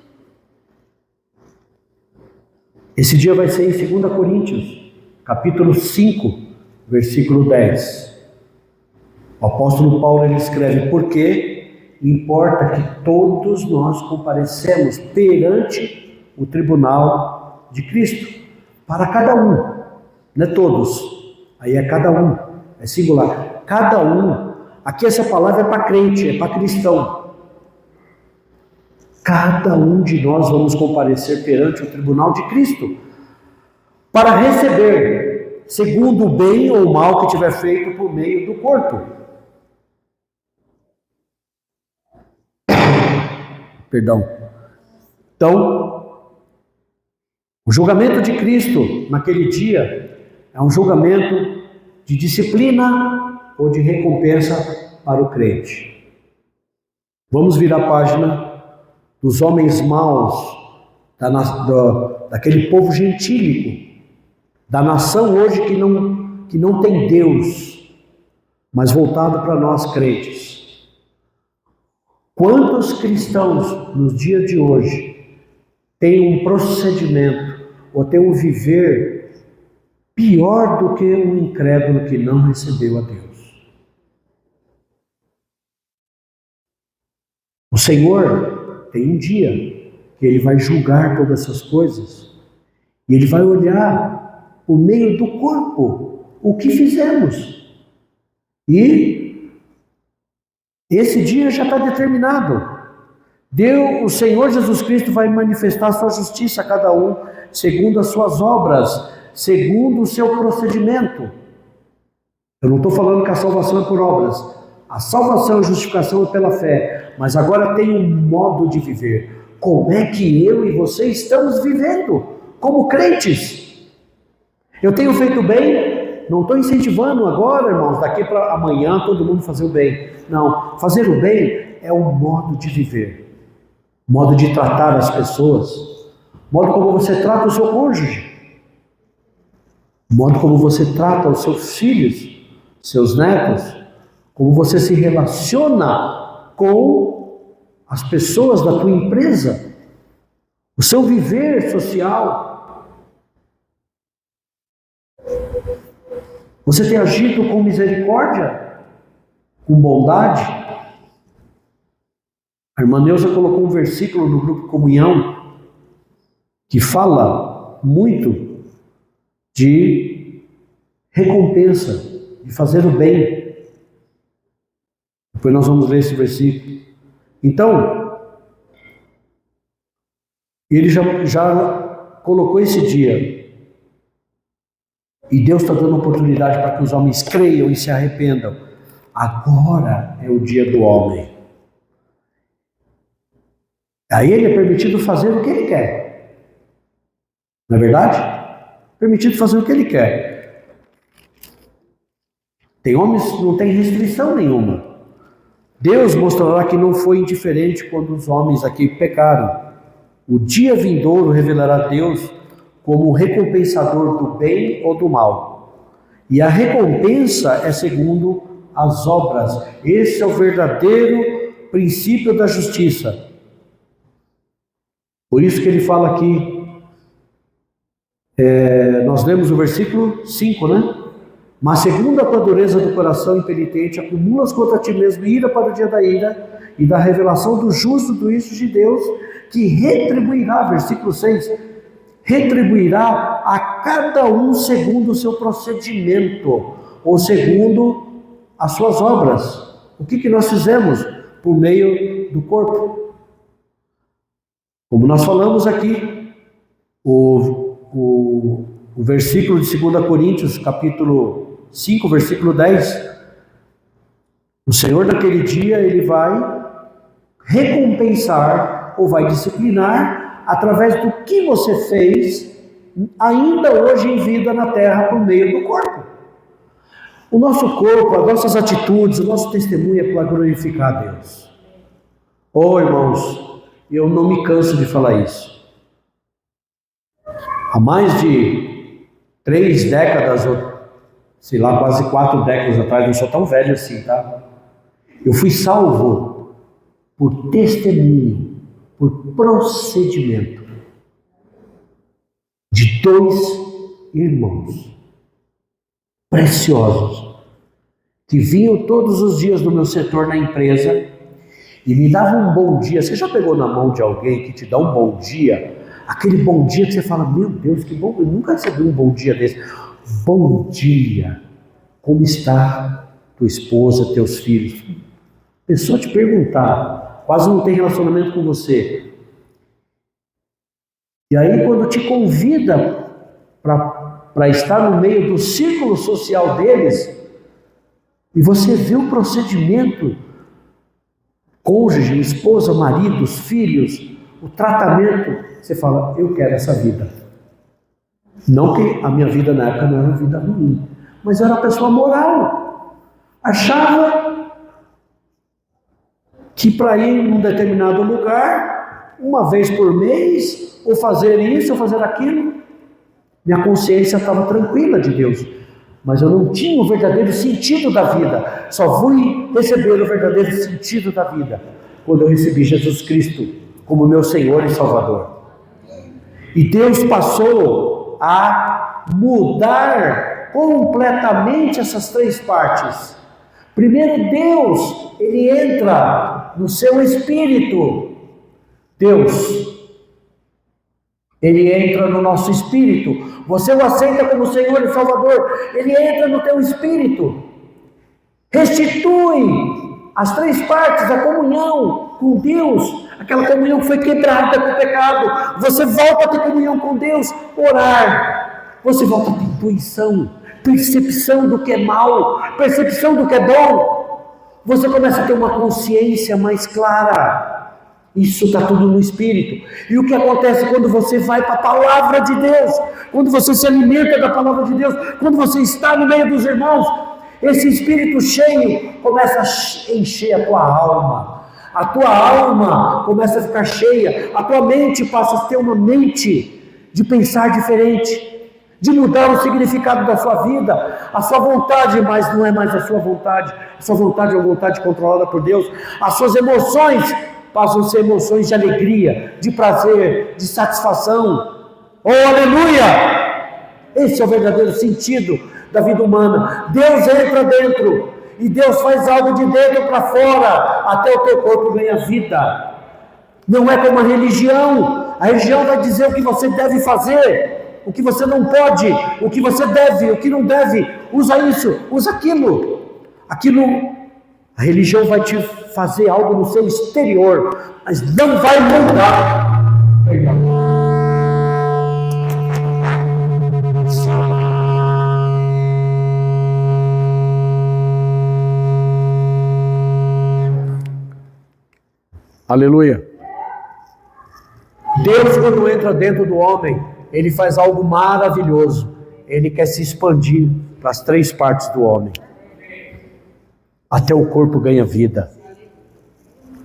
Esse dia vai ser em 2 Coríntios, capítulo 5, versículo 10. O apóstolo Paulo ele escreve, porque importa que todos nós comparecemos perante o tribunal de Cristo, para cada um, não é todos, aí é cada um, é singular, cada um. Aqui essa palavra é para crente, é para cristão. Cada um de nós vamos comparecer perante o tribunal de Cristo para receber, segundo o bem ou o mal que tiver feito por meio do corpo. Perdão. Então, o julgamento de Cristo naquele dia é um julgamento de disciplina ou de recompensa para o crente. Vamos virar a página dos homens maus, daquele povo gentílico, da nação hoje que não tem Deus, mas voltado para nós crentes. Quantos cristãos nos dias de hoje têm um procedimento ou têm um viver pior do que um incrédulo que não recebeu a Deus? O Senhor tem um dia que Ele vai julgar todas essas coisas. E Ele vai olhar por meio do corpo o que fizemos. E esse dia já está determinado. O Senhor Jesus Cristo vai manifestar a sua justiça a cada um, segundo as suas obras, segundo o seu procedimento. Eu não estou falando que a salvação é por obras. A salvação e a justificação é pela fé. Mas agora tem um modo de viver. Como é que eu e você estamos vivendo como crentes? Eu tenho feito bem? Não estou incentivando agora, irmãos, daqui para amanhã todo mundo fazer o bem. Não, fazer o bem é um modo de viver. Modo de tratar as pessoas, modo como você trata o seu cônjuge, modo como você trata os seus filhos, seus netos, como você se relaciona com as pessoas da tua empresa, o seu viver social. Você tem agido com misericórdia, com bondade? A irmã Neuza colocou um versículo no grupo Comunhão que fala muito de recompensa, de fazer o bem. Depois nós vamos ler esse versículo. Então, ele já colocou esse dia. E Deus está dando oportunidade para que os homens creiam e se arrependam. Agora é o dia do homem. A ele é permitido fazer o que ele quer. Não é verdade? Permitido fazer o que ele quer. Tem homens que não tem restrição nenhuma. Deus mostrará que não foi indiferente quando os homens aqui pecaram. O dia vindouro revelará Deus como recompensador do bem ou do mal. E a recompensa é segundo as obras. Esse é o verdadeiro princípio da justiça. Por isso que ele fala aqui, nós lemos o versículo 5, né? Mas segundo a tua dureza do coração impenitente, acumulas contra ti mesmo ira para o dia da ira e da revelação do justo juízo de Deus, que retribuirá, versículo 6, retribuirá a cada um segundo o seu procedimento, ou segundo as suas obras. O que nós fizemos por meio do corpo? Como nós falamos aqui, o versículo de 2 Coríntios, capítulo 5, versículo 10, o Senhor naquele dia, Ele vai recompensar ou vai disciplinar através do que você fez ainda hoje em vida na terra por meio do corpo. O nosso corpo, as nossas atitudes, o nosso testemunho é para glorificar a Deus. Irmãos, eu não me canso de falar isso. Há mais de 3 décadas, ou sei lá, quase 4 décadas atrás, não sou tão velho assim, tá? Eu fui salvo por testemunho, por procedimento de 2 irmãos preciosos que vinham todos os dias do meu setor na empresa e me davam um bom dia. Você já pegou na mão de alguém que te dá um bom dia? Aquele bom dia que você fala, meu Deus, que bom, eu nunca recebi um bom dia desse. Bom dia, como está tua esposa, teus filhos? A pessoa te perguntar, quase não tem relacionamento com você. E aí quando te convida para estar no meio do círculo social deles, e você vê o procedimento, cônjuge, esposa, marido, os filhos, o tratamento, você fala, eu quero essa vida. Não que a minha vida na época não era uma vida ruim, mas eu era uma pessoa moral. Achava que para ir num determinado lugar, uma vez por mês, ou fazer isso, ou fazer aquilo, minha consciência estava tranquila de Deus. Mas eu não tinha o verdadeiro sentido da vida. Só fui receber o verdadeiro sentido da vida quando eu recebi Jesus Cristo como meu Senhor e Salvador. E Deus passou a mudar completamente essas 3 partes. Primeiro, Deus, Ele entra no seu espírito. Deus Ele entra no nosso espírito. Você o aceita como Senhor e Salvador, ele entra no teu espírito. Restitui as 3 partes, a comunhão com Deus, aquela comunhão que foi quebrada com o pecado. Você volta a ter comunhão com Deus, orar. Você volta a ter intuição, percepção do que é mal, percepção do que é bom. Você começa a ter uma consciência mais clara. Isso está tudo no Espírito. E o que acontece quando você vai para a Palavra de Deus, quando você se alimenta da Palavra de Deus, quando você está no meio dos irmãos, esse Espírito cheio começa a encher a tua alma. A tua alma começa a ficar cheia, a tua mente passa a ter uma mente de pensar diferente, de mudar o significado da sua vida, a sua vontade, mas não é mais a sua vontade é uma vontade controlada por Deus. As suas emoções passam a ser emoções de alegria, de prazer, de satisfação. Oh, aleluia! Esse é o verdadeiro sentido da vida humana. Deus entra dentro e Deus faz algo de dentro para fora, até o teu corpo ganha vida. Não é como a religião. A religião vai dizer o que você deve fazer, o que você não pode, o que você deve, o que não deve. Usa isso, usa aquilo. A religião vai te fazer algo no seu exterior, mas não vai mudar. Aleluia. Deus, quando entra dentro do homem, ele faz algo maravilhoso. Ele quer se expandir para as 3 partes do homem. Até o corpo ganha vida.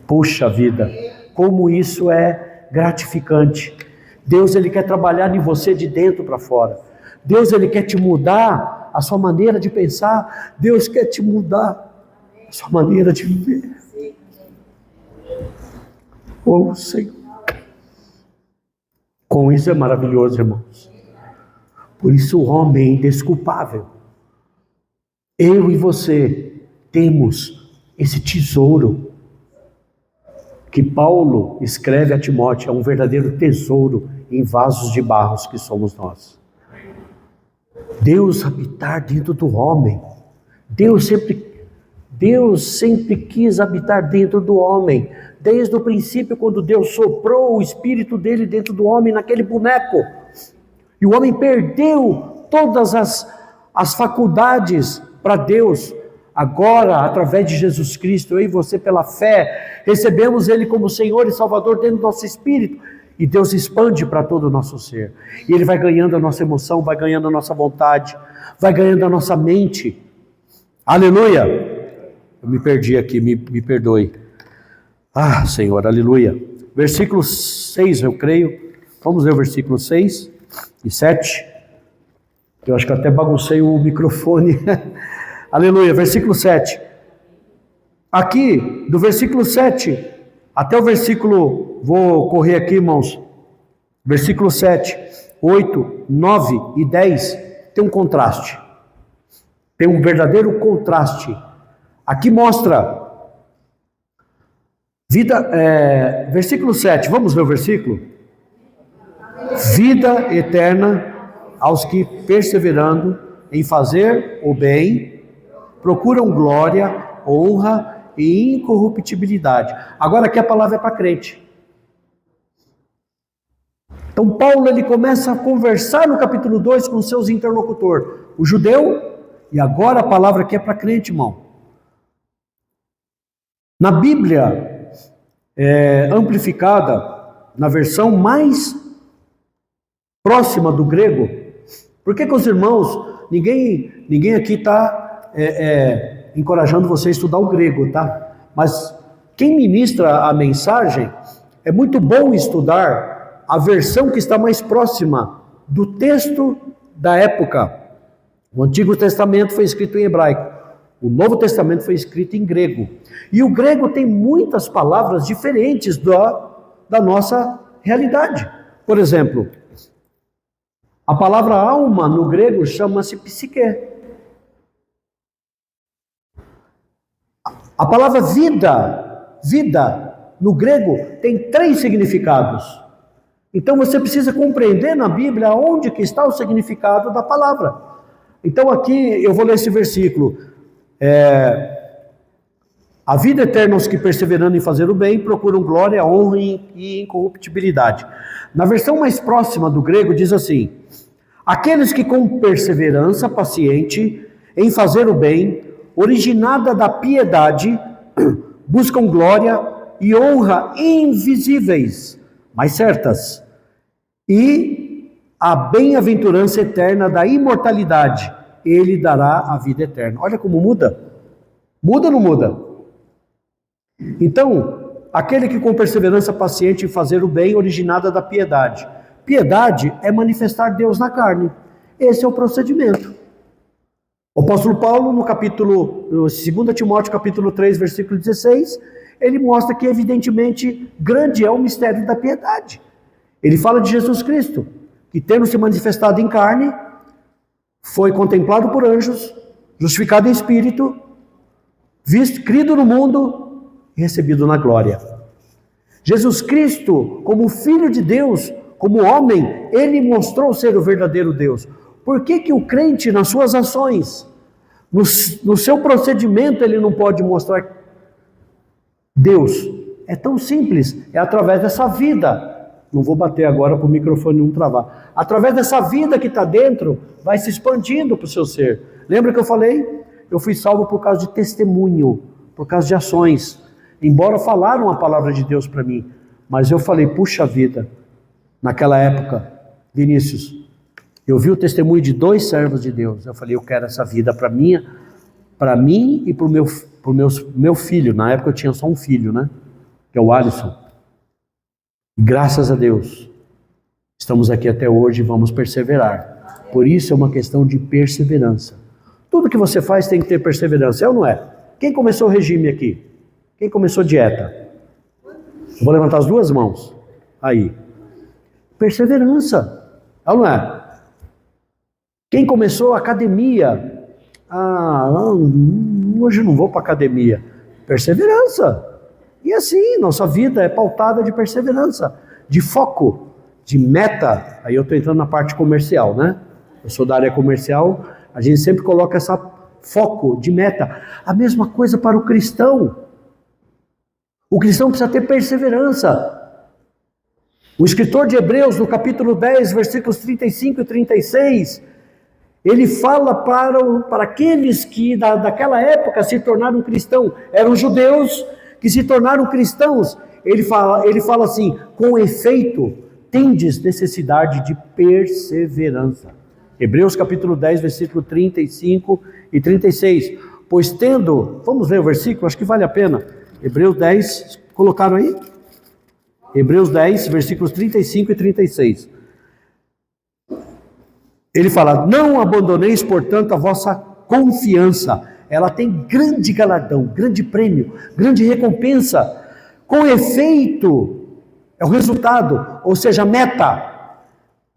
Puxa vida, como isso é gratificante. Deus, ele quer trabalhar em você de dentro para fora. Deus, ele quer te mudar a sua maneira de pensar. Deus quer te mudar a sua maneira de viver. Oh, Senhor. Com isso é maravilhoso, irmãos. Por isso o homem é indesculpável. Eu e você temos esse tesouro que Paulo escreve a Timóteo, é um verdadeiro tesouro em vasos de barros que somos nós. Deus habitar dentro do homem. Deus sempre quis habitar dentro do homem. Desde o princípio, quando Deus soprou o Espírito dele dentro do homem, naquele boneco. E o homem perdeu todas as faculdades para Deus. Agora, através de Jesus Cristo, eu e você, pela fé, recebemos Ele como Senhor e Salvador dentro do nosso espírito. E Deus expande para todo o nosso ser. E Ele vai ganhando a nossa emoção, vai ganhando a nossa vontade, vai ganhando a nossa mente. Aleluia! Eu me perdi aqui, me perdoe. Ah, Senhor, aleluia. Versículo 6, eu creio. Vamos ler o versículo 6 e 7. Eu acho que eu até baguncei o microfone. Aleluia, versículo 7. Aqui, do versículo 7 até o versículo, vou correr aqui, irmãos, versículo 7, 8, 9 e 10, tem um contraste. Tem um verdadeiro contraste. Aqui mostra vida, versículo 7, vamos ver o versículo? Vida eterna aos que, perseverando em fazer o bem, procuram glória, honra e incorruptibilidade. Agora aqui a palavra é para crente. Então Paulo, ele começa a conversar no capítulo 2 com seus interlocutores, o judeu, e agora a palavra aqui é para crente, irmão. Na Bíblia amplificada, na versão mais próxima do grego, por que os irmãos, ninguém aqui está encorajando você a estudar o grego, tá? Mas quem ministra a mensagem, é muito bom estudar a versão que está mais próxima do texto da época. O Antigo Testamento foi escrito em hebraico, o Novo Testamento foi escrito em grego. E o grego tem muitas palavras diferentes da nossa realidade. Por exemplo, a palavra alma no grego chama-se psique. A palavra vida no grego tem 3 significados. Então você precisa compreender na Bíblia onde que está o significado da palavra. Então aqui eu vou ler esse versículo. A vida eterna aos que perseverando em fazer o bem, procuram glória, honra e incorruptibilidade. Na versão mais próxima do grego diz assim: aqueles que com perseverança paciente em fazer o bem, originada da piedade, buscam glória e honra invisíveis, mas certas, e a bem-aventurança eterna da imortalidade, ele dará a vida eterna. Olha como muda. Muda ou não muda? Então, aquele que com perseverança paciente em fazer o bem, originada da piedade. Piedade é manifestar Deus na carne. Esse é o procedimento. O apóstolo Paulo, no 2 Timóteo capítulo 3, versículo 16, ele mostra que evidentemente grande é o mistério da piedade. Ele fala de Jesus Cristo, que tendo se manifestado em carne, foi contemplado por anjos, justificado em espírito, visto, crido no mundo e recebido na glória. Jesus Cristo, como Filho de Deus, como homem, ele mostrou ser o verdadeiro Deus. Por que o crente, nas suas ações, no seu procedimento, ele não pode mostrar Deus? É tão simples, é através dessa vida. Não vou bater agora para o microfone não travar. Através dessa vida que está dentro, vai se expandindo para o seu ser. Lembra que eu falei? Eu fui salvo por causa de testemunho, por causa de ações. Embora falaram a palavra de Deus para mim, mas eu falei, puxa vida, naquela época, Vinícius, eu vi o testemunho de 2 servos de Deus. Eu falei, eu quero essa vida para mim e para o meu filho. Na época eu tinha só um filho, né? Que é o Alisson. E graças a Deus, estamos aqui até hoje e vamos perseverar. Por isso é uma questão de perseverança. Tudo que você faz tem que ter perseverança, é ou não é? Quem começou o regime aqui? Quem começou a dieta? Eu vou levantar as 2 mãos. Aí. Perseverança. É ou não é? Quem começou a academia? Hoje eu não vou para academia. Perseverança. E assim, nossa vida é pautada de perseverança, de foco, de meta. Aí eu estou entrando na parte comercial, né? Eu sou da área comercial, a gente sempre coloca esse foco de meta. A mesma coisa para o cristão. O cristão precisa ter perseverança. O escritor de Hebreus, no capítulo 10, versículos 35 e 36, ele fala para aqueles que daquela época se tornaram cristãos, eram judeus que se tornaram cristãos. Ele fala assim, com efeito, tendes necessidade de perseverança. Hebreus capítulo 10, versículo 35 e 36. Pois tendo, vamos ler o versículo, acho que vale a pena. Hebreus 10, colocaram aí? Hebreus 10, versículos 35 e 36. Ele fala, não abandoneis, portanto, a vossa confiança. Ela tem grande galardão, grande prêmio, grande recompensa. Com efeito, é o resultado, ou seja, a meta.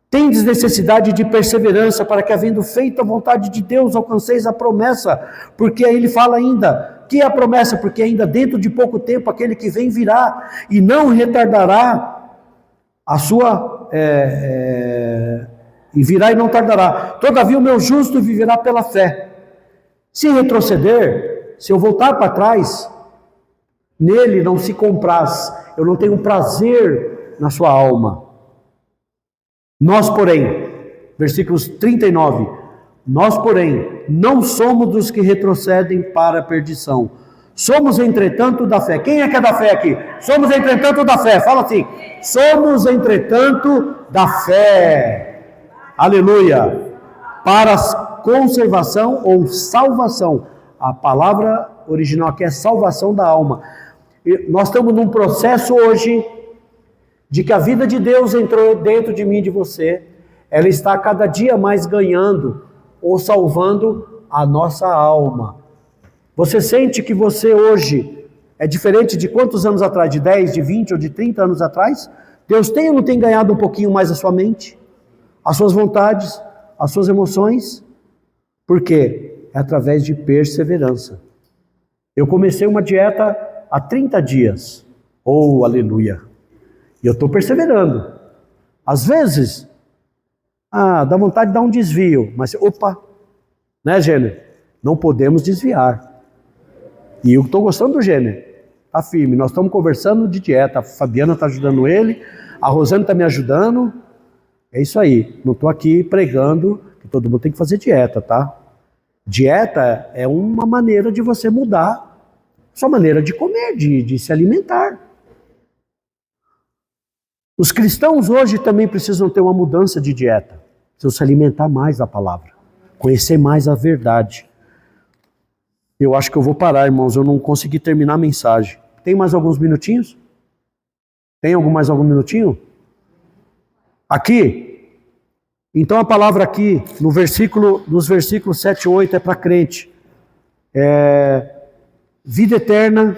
Tendes necessidade de perseverança para que, havendo feito a vontade de Deus, alcanceis a promessa. Porque aí ele fala ainda, que é a promessa? Porque ainda dentro de pouco tempo aquele que vem virá e não retardará a sua... e virá e não tardará. Todavia o meu justo viverá pela fé. Se retroceder, se eu voltar para trás, nele não se compraz. Eu não tenho prazer na sua alma. Nós, porém, versículos 39, nós, porém, não somos dos que retrocedem para a perdição. Somos, entretanto, da fé. Quem é que é da fé aqui? Somos, entretanto, da fé. Fala assim. Somos, entretanto, da fé. Aleluia. Para conservação ou salvação. A palavra original aqui é salvação da alma. E nós estamos num processo hoje de que a vida de Deus entrou dentro de mim e de você. Ela está cada dia mais ganhando ou salvando a nossa alma. Você sente que você hoje é diferente de quantos anos atrás? De 10, de 20 ou de 30 anos atrás? Deus tem ou não tem ganhado um pouquinho mais a sua mente? As suas vontades? As suas emoções? Por quê? É através de perseverança. Eu comecei uma dieta há 30 dias. Oh, aleluia! E eu estou perseverando. Às vezes, dá vontade de dar um desvio, mas opa, né, Gêner? Não podemos desviar. E eu estou gostando do Gêner, tá firme. Nós estamos conversando de dieta, a Fabiana está ajudando ele, a Rosane está me ajudando. É isso aí, não estou aqui pregando que todo mundo tem que fazer dieta, tá? Dieta é uma maneira de você mudar sua maneira de comer, de se alimentar. Os cristãos hoje também precisam ter uma mudança de dieta, precisam se alimentar mais da palavra, conhecer mais a verdade. Eu acho que eu vou parar, irmãos, eu não consegui terminar a mensagem. Tem mais alguns minutinhos? Tem mais algum minutinho? Aqui, então a palavra aqui, nos versículos 7 e 8 é para crente. Vida eterna.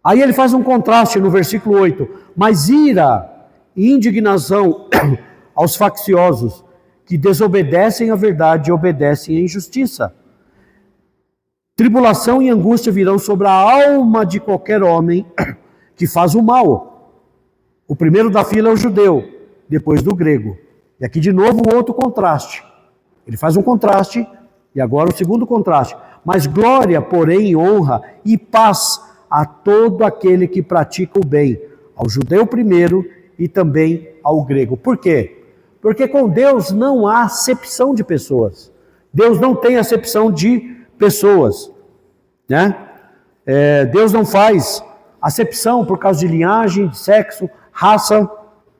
Aí ele faz um contraste no versículo 8. Mas ira e indignação aos facciosos, que desobedecem à verdade e obedecem à injustiça. Tribulação e angústia virão sobre a alma de qualquer homem que faz o mal. O primeiro da fila é o judeu, depois do grego. E aqui de novo o outro contraste. Ele faz um contraste e agora o segundo contraste. Mas glória, porém, honra e paz a todo aquele que pratica o bem, ao judeu primeiro e também ao grego. Por quê? Porque com Deus não há acepção de pessoas. Deus não tem acepção de pessoas, né? Deus não faz acepção por causa de linhagem, de sexo, raça,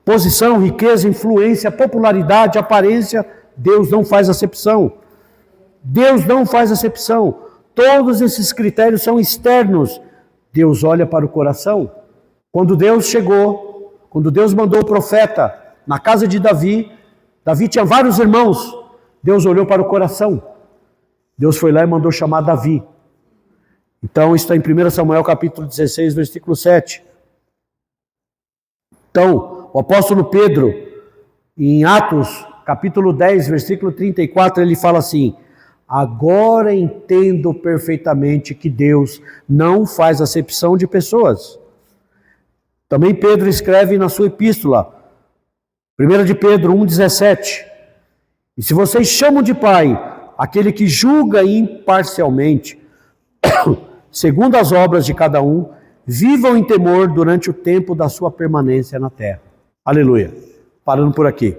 posição, riqueza, influência, popularidade, aparência. Deus não faz acepção. Deus não faz acepção. Todos esses critérios são externos. Deus olha para o coração. Quando Deus mandou o profeta na casa de Davi, Davi tinha vários irmãos. Deus olhou para o coração. Deus foi lá e mandou chamar Davi. Então, isso está em 1 Samuel capítulo 16, versículo 7. Então, o apóstolo Pedro, em Atos capítulo 10, versículo 34, ele fala assim: agora entendo perfeitamente que Deus não faz acepção de pessoas. Também Pedro escreve na sua epístola, 1 de Pedro 1,17, e se vocês chamam de Pai aquele que julga imparcialmente, segundo as obras de cada um, vivam em temor durante o tempo da sua permanência na terra. Aleluia. Parando por aqui.